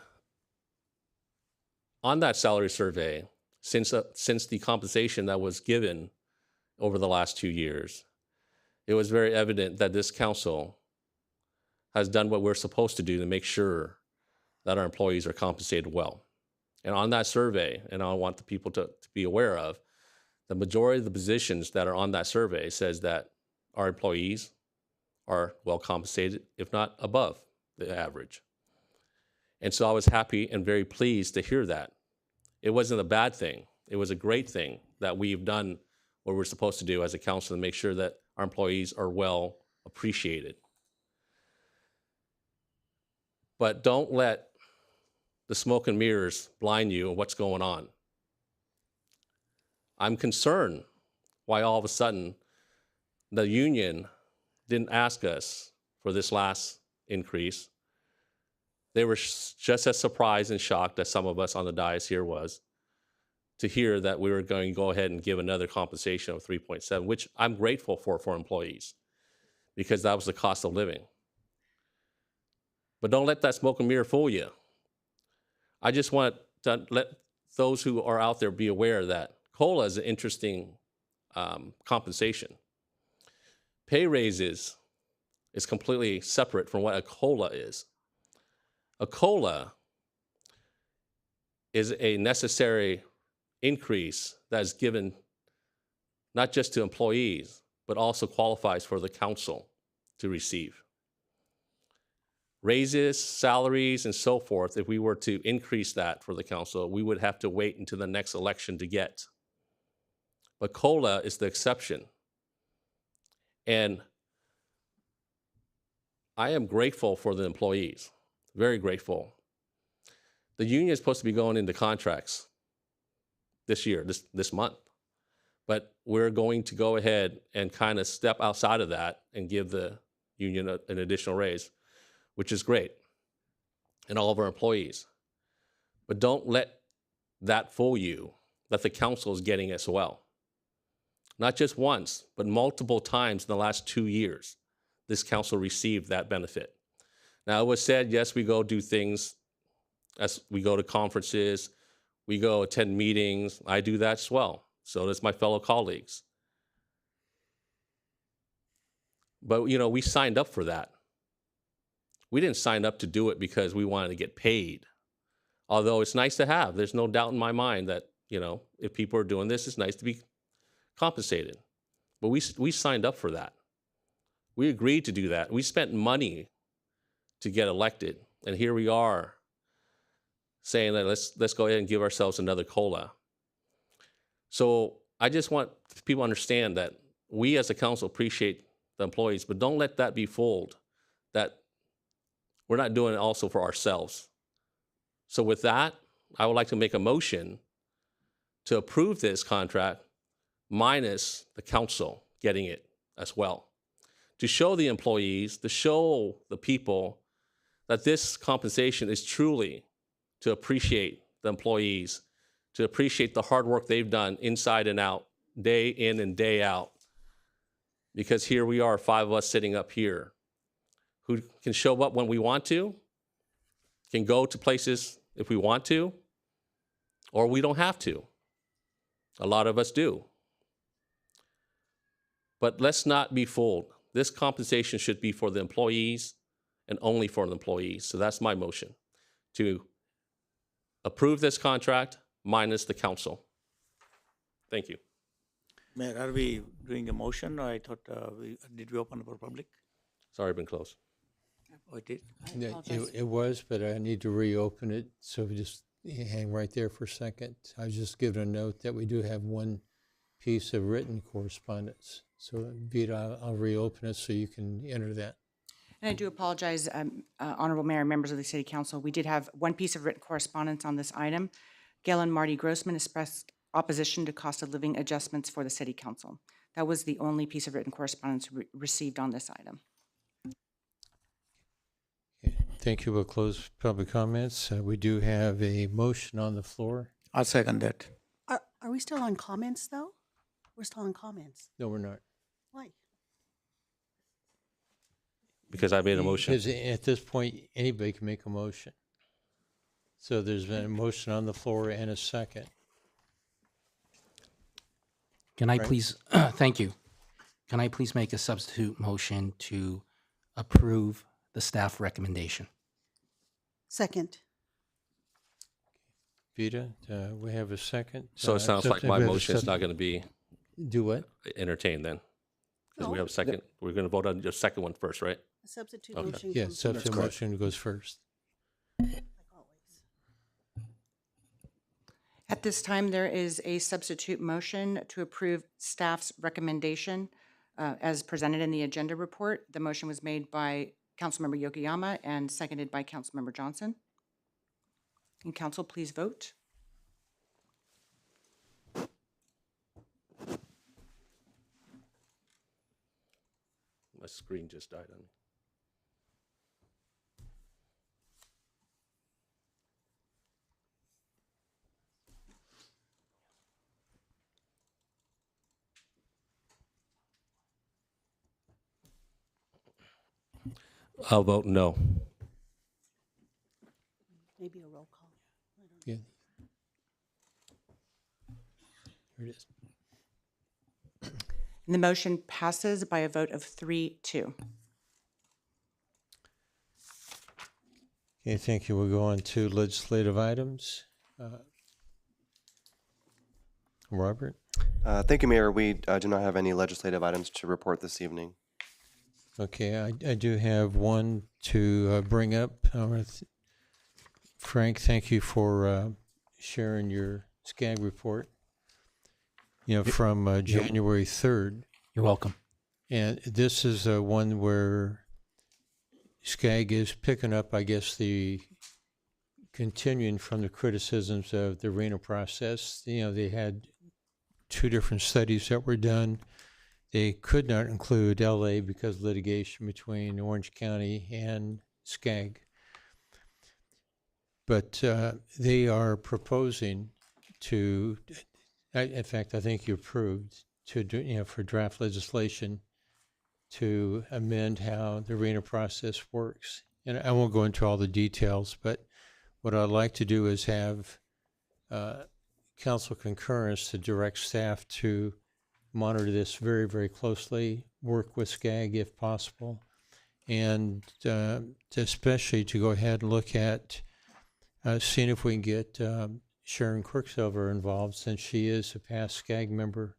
on that salary survey, since the compensation that was given over the last 2 years, it was very evident that this council has done what we're supposed to do to make sure that our employees are compensated well. And on that survey, and I want the people to be aware of, the majority of the positions that are on that survey says that our employees are well compensated, if not above the average. And so I was happy and very pleased to hear that. It wasn't a bad thing. It was a great thing that we've done what we're supposed to do as a council to make sure that our employees are well appreciated. But don't let the smoke and mirrors blind you on what's going on. I'm concerned why all of a sudden the union didn't ask us for this last increase. They were just as surprised and shocked as some of us on the dais here was to hear that we were going to go ahead and give another compensation of 3.7, which I'm grateful for employees, because that was the cost of living. But don't let that smoke and mirror fool you. I just want to let those who are out there be aware that COLA is an interesting compensation. Pay raises is completely separate from what a COLA is. A COLA is a necessary increase that is given not just to employees, but also qualifies for the council to receive. Raises, salaries, and so forth, if we were to increase that for the council, we would have to wait until the next election to get. But COLA is the exception. And I am grateful for the employees, very grateful. The union is supposed to be going into contracts this year, this month. But we're going to go ahead and kind of step outside of that and give the union an additional raise, which is great, and all of our employees. But don't let that fool you that the council is getting as well. Not just once, but multiple times in the last 2 years, this council received that benefit. Now, it was said, yes, we go do things, as we go to conferences, we go attend meetings. I do that as well. So does my fellow colleagues. But, you know, we signed up for that. We didn't sign up to do it because we wanted to get paid. Although it's nice to have. There's no doubt in my mind that, you know, if people are doing this, it's nice to be compensated. But we signed up for that. We agreed to do that. We spent money to get elected. And here we are saying that let's go ahead and give ourselves another COLA. So I just want people to understand that we as a council appreciate the employees, but don't let that be fooled that we're not doing it also for ourselves. So with that, I would like to make a motion to approve this contract minus the council getting it as well. To show the employees, to show the people that this compensation is truly to appreciate the employees, to appreciate the hard work they've done inside and out, day in and day out. Because here we are, 5 of us sitting up here who can show up when we want to, can go to places if we want to, or we don't have to. A lot of us do. But let's not be fooled. This compensation should be for the employees and only for the employees. So that's my motion, to approve this contract minus the council. Thank you. Mayor, are we doing a motion, or I thought, did we open up for public? It's already been closed. Oh, it did? Yeah, it was, but I need to reopen it, so just hang right there for a second. I was just giving a note that we do have one piece of written correspondence. So Vita, I'll reopen it so you can enter that. And I do apologize, Honorable Mayor and members of the City Council. We did have one piece of written correspondence on this item. Gail and Marty Grossman expressed opposition to cost of living adjustments for the City Council. That was the only piece of written correspondence received on this item. Thank you. We'll close public comments. We do have a motion on the floor. I'll second that. Are we still on comments, though? We're still on comments. No, we're not. Why? Because I made a motion. Because at this point, anybody can make a motion. So there's been a motion on the floor and a second. Can I Right. please, thank you. Can I please make a substitute motion to approve the staff recommendation? Second. Vita, we have a second. So it sounds like my we have a motion is not going to be Do what? entertained then. Because we No. have a second. We're going to vote on your second one first, right? A substitute Okay. motion Yeah, comes substitute correct. motion goes first. like always. At this time, there is a substitute motion to approve staff's recommendation as presented in the agenda report. The motion was made by Councilmember Yokoyama and seconded by Councilmember Johnson. And council, please vote. My screen just died on me. I'll vote no. Maybe a roll call. Yeah. Here it is. And the motion passes by a vote of 3-2. Okay, thank you. We'll go on to legislative items. Robert? Thank you, Mayor. We do not have any legislative items to report this evening. Okay, I do have one to bring up. Frank, thank you for sharing your SCAG report, from January 3rd. You're welcome. And this is one where SCAG is picking up, I guess, the continuing from the criticisms of the RENA process. They had two different studies that were done. They could not include LA because of litigation between Orange County and SCAG. But they are proposing to, in fact, I think you approved to do, for draft legislation to amend how the RENA process works. And I won't go into all the details, but what I'd like to do is have council concurrence to direct staff to monitor this very, very closely, work with SCAG if possible, and especially to go ahead and look at seeing if we can get Sharon Quicksilver involved, since she is a past SCAG member,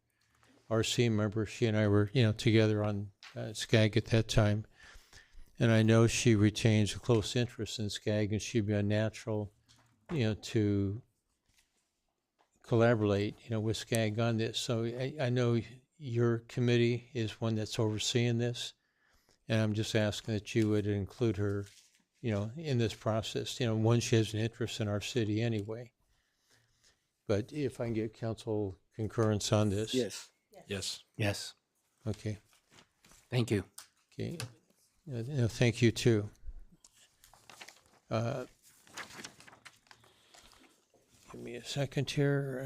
RC member. She and I were, together on SCAG at that time. And I know she retains a close interest in SCAG, and she'd be a natural, to collaborate, with SCAG on this. So I know your committee is one that's overseeing this, and I'm just asking that you would include her, in this process. One, she has an interest in our city anyway. But if I can get council concurrence on this. Yes. Yes. Yes. Okay. Thank you. Okay. Thank you too. Give me a second here.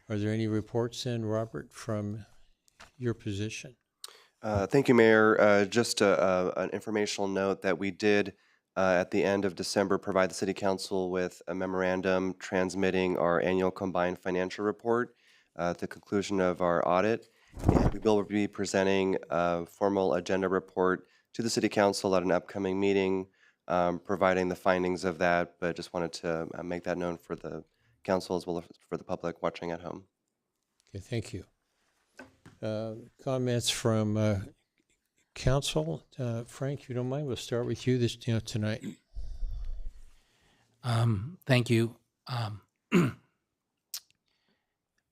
Are there any reports in, Robert, from your position? Thank you, Mayor. Just an informational note that we did at the end of December provide the City Council with a memorandum transmitting our annual combined financial report at the conclusion of our audit. And we will be presenting a formal agenda report to the City Council at an upcoming meeting, providing the findings of that, but just wanted to make that known for the council as well as for the public watching at home. Okay, thank you. Comments from council? Frank, if you don't mind, we'll start with you tonight. Thank you.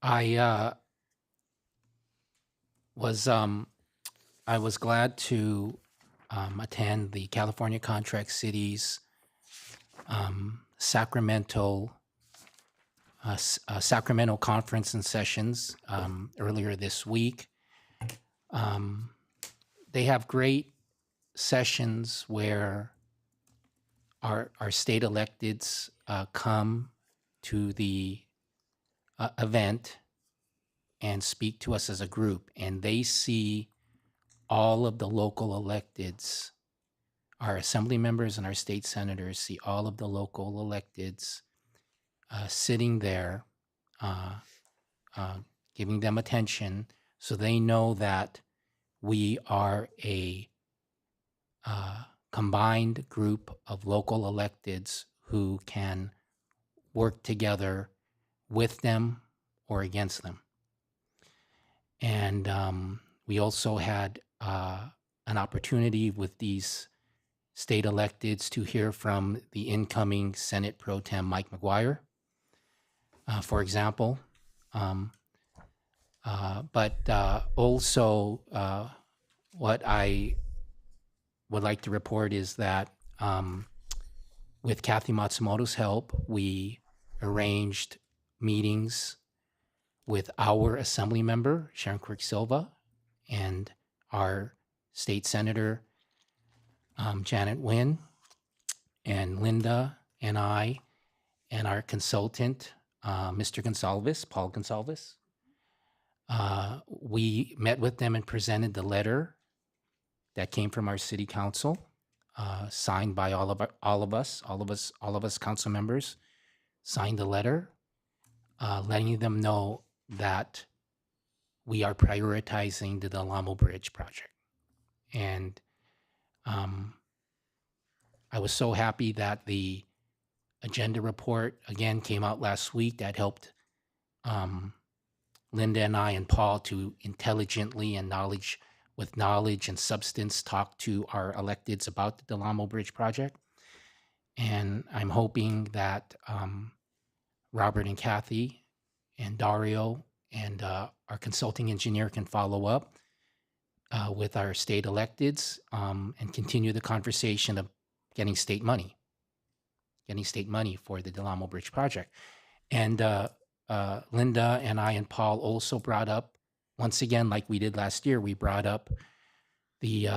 I was glad to attend the California Contract Cities Sacramento conference and sessions earlier this week. They have great sessions where our state electeds come to the event and speak to us as a group, and they see all of the local electeds, our assembly members and our state senators see all of the local electeds sitting there, giving them attention, so they know that we are a combined group of local electeds who can work together with them or against them. And we also had an opportunity with these state electeds to hear from the incoming Senate Pro Tem Mike McGuire, for example. But also what I would like to report is that with Kathy Matsumoto's help, we arranged meetings with our assembly member, Sharon Quirk Silva, and our state senator, Janet Nguyen, and Linda and I, and our consultant, Mr. Gonsalves, Paul Gonsalves. We met with them and presented the letter that came from our city council, signed by all of us council members, signed the letter, letting them know that we are prioritizing the Del Amo Bridge project. And I was so happy that the agenda report again came out last week that helped Linda and I and Paul to intelligently and with knowledge and substance talk to our electeds about the Del Amo Bridge project. And I'm hoping that Robert and Kathy and Dario and our consulting engineer can follow up with our state electeds and continue the conversation of getting state money for the Del Amo Bridge project. And Linda and I and Paul also brought up, once again, like we did last year, we brought up the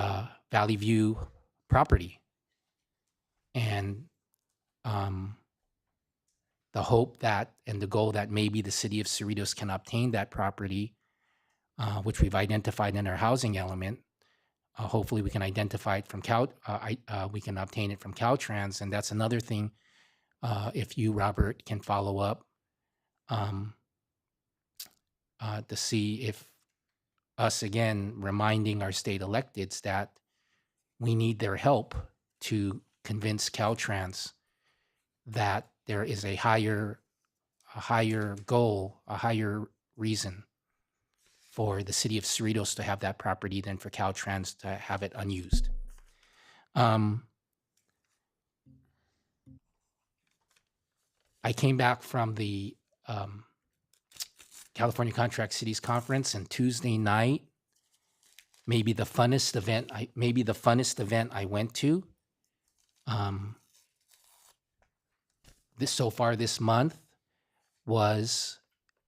Valley View property and the hope that and the goal that maybe the city of Cerritos can obtain that property, which we've identified in our housing element. Hopefully we can identify it from we can obtain it from Caltrans, and that's another thing. If you, Robert, can follow up to see if us again reminding our state electeds that we need their help to convince Caltrans that there is a higher goal, a higher reason for the city of Cerritos to have that property than for Caltrans to have it unused. I came back from the California Contract Cities Conference, and Tuesday night, maybe the funnest event I went to this month was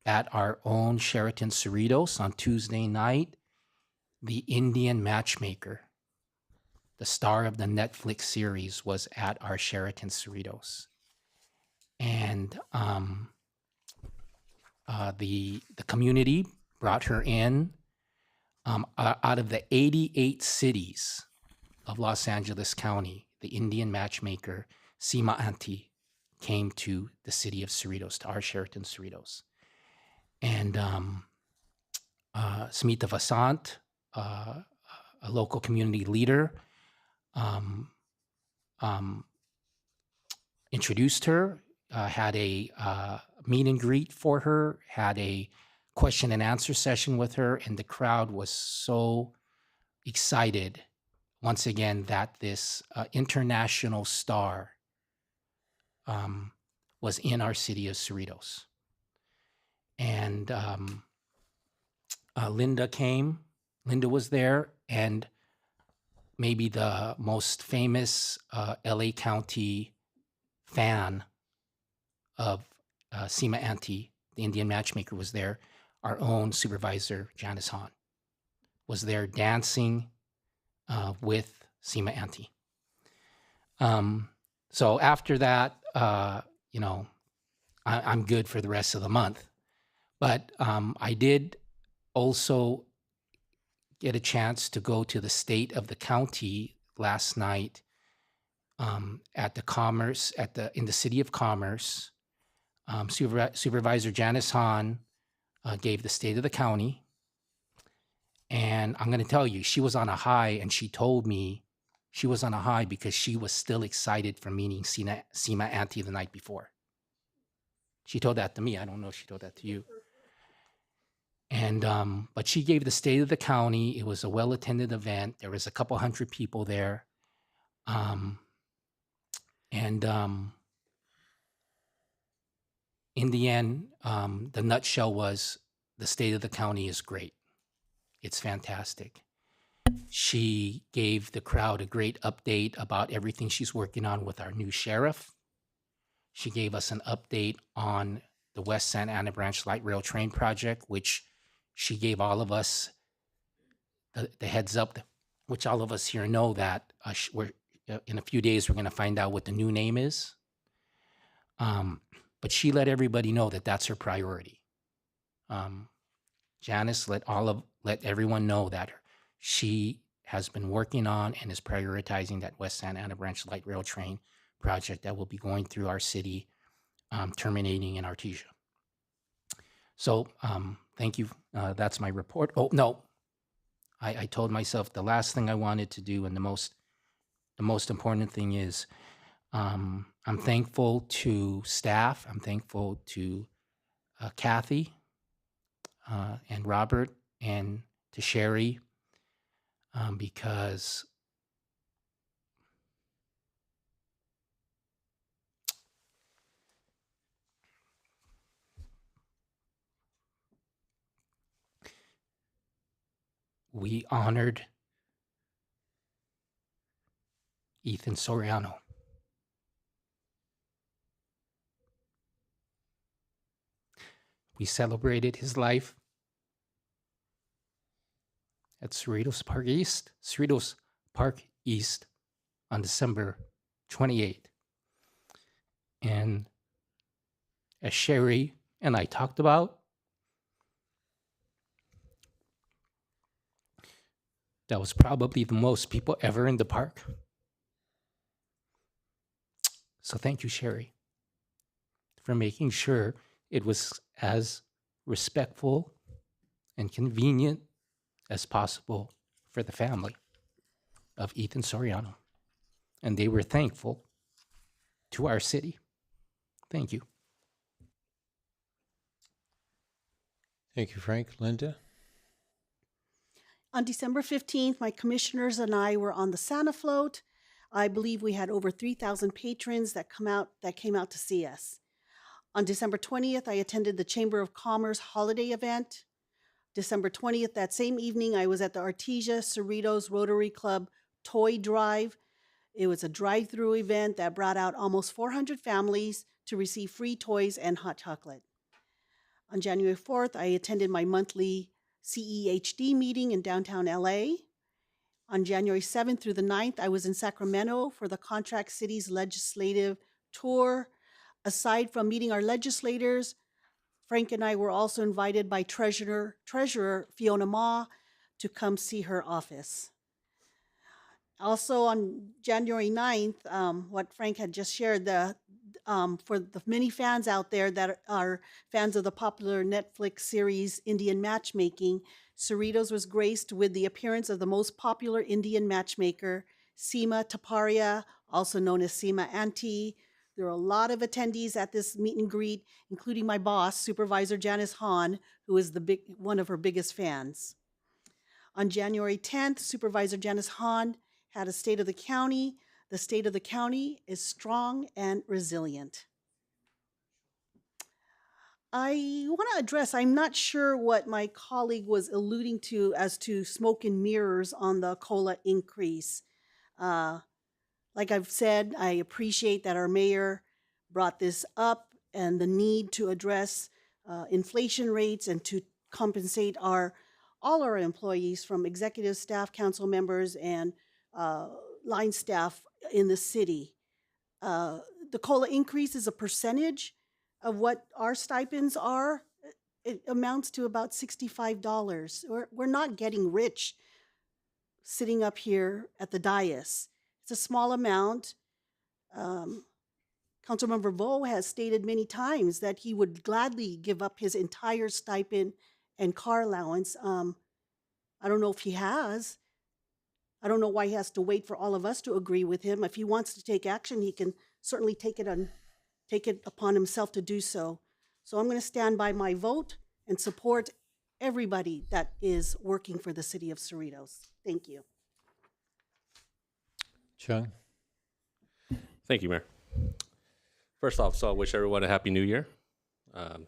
at our own Sheraton Cerritos on Tuesday night. The Indian Matchmaker, the star of the Netflix series, was at our Sheraton Cerritos. And the community brought her in. Out of the 88 cities of Los Angeles County, the Indian Matchmaker, Sima Auntie, came to the city of Cerritos, to our Sheraton Cerritos. And Smita Vasant, a local community leader, introduced her, had a meet and greet for her, had a question and answer session with her, and the crowd was so excited once again that this international star was in our city of Cerritos. And Linda came. Linda was there, and maybe the most famous LA County fan of Sima Auntie, the Indian matchmaker, was there. Our own supervisor, Janice Hahn, was there dancing with Sima Auntie. So after that, you know, I'm good for the rest of the month. But I did also get a chance to go to the state of the county last night at the Commerce, in the City of Commerce. Supervisor Janice Hahn gave the state of the county. And I'm going to tell you, she was on a high, and she told me she was on a high because she was still excited from meeting Sima Auntie the night before. She told that to me. I don't know if she told that to you. And but she gave the state of the county. It was a well-attended event. There was a couple hundred people there. In the end, the nutshell was the state of the county is great. It's fantastic. She gave the crowd a great update about everything she's working on with our new sheriff. She gave us an update on the West Santa Ana Branch Light Rail Train project, which she gave all of us the heads up, which all of us here know that we're, in a few days, we're going to find out what the new name is. But she let everybody know that that's her priority. Janice let everyone know that she has been working on and is prioritizing that West Santa Ana Branch Light Rail Train project that will be going through our city, terminating in Artesia. So thank you. That's my report. Oh, no. I told myself the last thing I wanted to do, and the most important thing is I'm thankful to staff. I'm thankful to Kathy and Robert and to Sherry because we honored Ethan Soriano. We celebrated his life at Cerritos Park East on December 28th. And as Sherry and I talked about, that was probably the most people ever in the park. So thank you, Sherry, for making sure it was as respectful and convenient as possible for the family of Ethan Soriano. And they were thankful to our city. Thank you. Thank you, Frank. Linda? On December 15th, my commissioners and I were on the Santa Float. I believe we had over 3,000 patrons that came out to see us. On December 20th, I attended the Chamber of Commerce holiday event. December 20th, that same evening, I was at the Artesia Cerritos Rotary Club Toy Drive. It was a drive-through event that brought out almost 400 families to receive free toys and hot chocolate. On January 4th, I attended my monthly CEHD meeting in downtown LA. On January 7th through the 9th, I was in Sacramento for the Contract Cities Legislative Tour. Aside from meeting our legislators, Frank and I were also invited by Treasurer Fiona Ma to come see her office. Also on January 9th, what Frank had just shared, for the many fans out there that are fans of the popular Netflix series Indian Matchmaking, Cerritos was graced with the appearance of the most popular Indian matchmaker, Sima Taparia, also known as Sima Auntie. There are a lot of attendees at this meet and greet, including my boss, Supervisor Janice Hahn, who is one of her biggest fans. On January 10th, Supervisor Janice Hahn had a state of the county. The state of the county is strong and resilient. I want to address, I'm not sure what my colleague was alluding to as to smoke and mirrors on the COLA increase. Like I've said, I appreciate that our mayor brought this up and the need to address inflation rates and to compensate all our employees, from executive staff, council members, and line staff in the city. The COLA increase is a percentage of what our stipends are. It amounts to about $65. We're not getting rich sitting up here at the dais. It's a small amount. Councilmember Vo has stated many times that he would gladly give up his entire stipend and car allowance. I don't know if he has. I don't know why he has to wait for all of us to agree with him. If he wants to take action, he can certainly take it upon himself to do so. So I'm going to stand by my vote and support everybody that is working for the city of Cerritos. Thank you. Chung? Thank you, Mayor. First off, so I wish everyone a happy new year.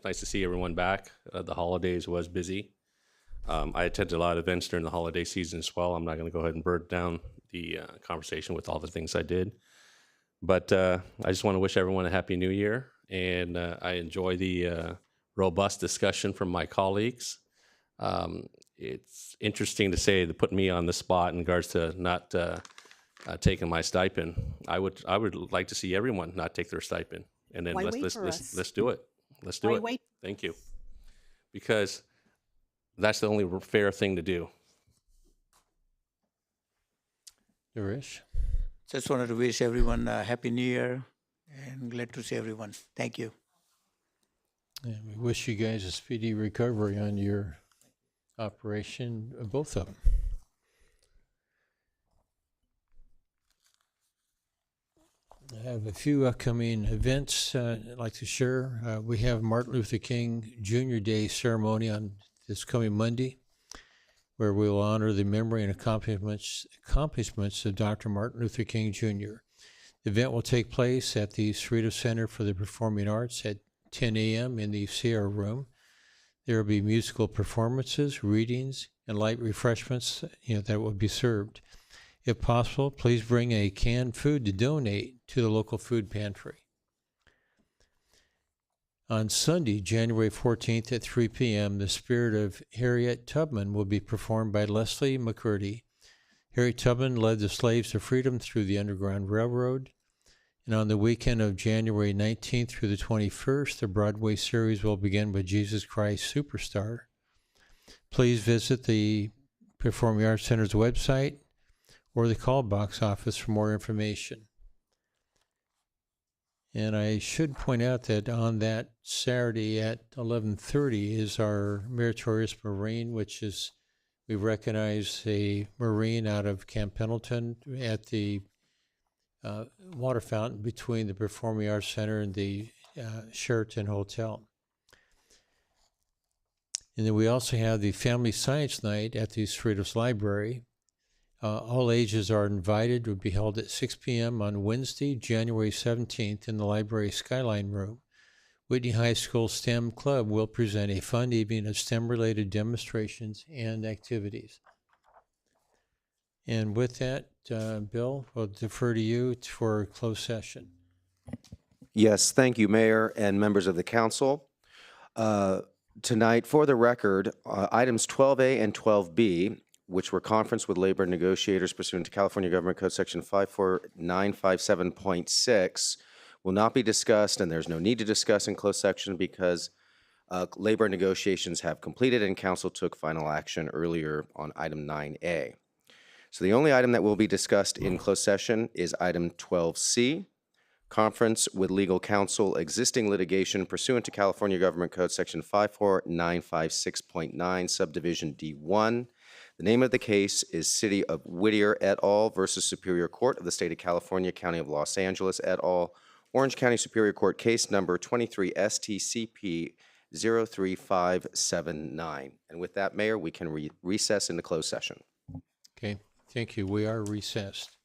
Nice to see everyone back. The holidays was busy. I attended a lot of events during the holiday season as well. I'm not going to go ahead and burn down the conversation with all the things I did. But I just want to wish everyone a happy new year. And I enjoy the robust discussion from my colleagues. It's interesting to say, to put me on the spot in regards to not taking my stipend. I would like to see everyone not take their stipend, and then Why let's wait let's for let's, us? let's do it. Let's do Why it. wait? Thank you. Because that's the only fair thing to do. Darish? Just wanted to wish everyone a happy new year and glad to see everyone. Thank you. Yeah, we wish you guys a speedy recovery on your operation, both of them. I have a few upcoming events I'd like to share. We have Martin Luther King Jr. Day ceremony on this coming Monday, where we will honor the memory and accomplishments of Dr. Martin Luther King Jr. The event will take place at the Cerritos Center for the Performing Arts at 10 a.m. in the Sierra Room. There will be musical performances, readings, and light refreshments that will be served. If possible, please bring a canned food to donate to the local food pantry. On Sunday, January 14th at 3 p.m., The Spirit of Harriet Tubman will be performed by Leslie McCurdy. Harriet Tubman led the slaves to freedom through the Underground Railroad. And on the weekend of January 19th through the 21st, the Broadway series will begin with Jesus Christ Superstar. Please visit the Performing Arts Center's website or the call box office for more information. And I should point out that on that Saturday at 11:30 is our Meritorious Marine, which is, we recognize a Marine out of Camp Pendleton at the water fountain between the Performing Arts Center and the Sheraton Hotel. And then we also have the Family Science Night at the Cerritos Library. All ages are invited. It will be held at 6 p.m. on Wednesday, January 17th in the library Skyline Room. Whitney High School STEM Club will present a fun evening of STEM-related demonstrations and activities. And with that, Bill, we'll defer to you for closed session. Yes, thank you, Mayor and members of the council. Tonight, for the record, items 12A and 12B, which were conference with labor negotiators pursuant to California Government Code Section 54957.6, will not be discussed, and there's no need to discuss in closed session because labor negotiations have completed and council took final action earlier on item 9A. So the only item that will be discussed in closed session is item 12C, conference with legal counsel, existing litigation pursuant to California Government Code Section 54956.9, subdivision D1. The name of the case is City of Whittier et al. Versus Superior Court of the State of California, County of Los Angeles et al. Orange County Superior Court case number 23 STCP 03579. And with that, Mayor, we can recess into closed session. Okay, thank you. We are recessed.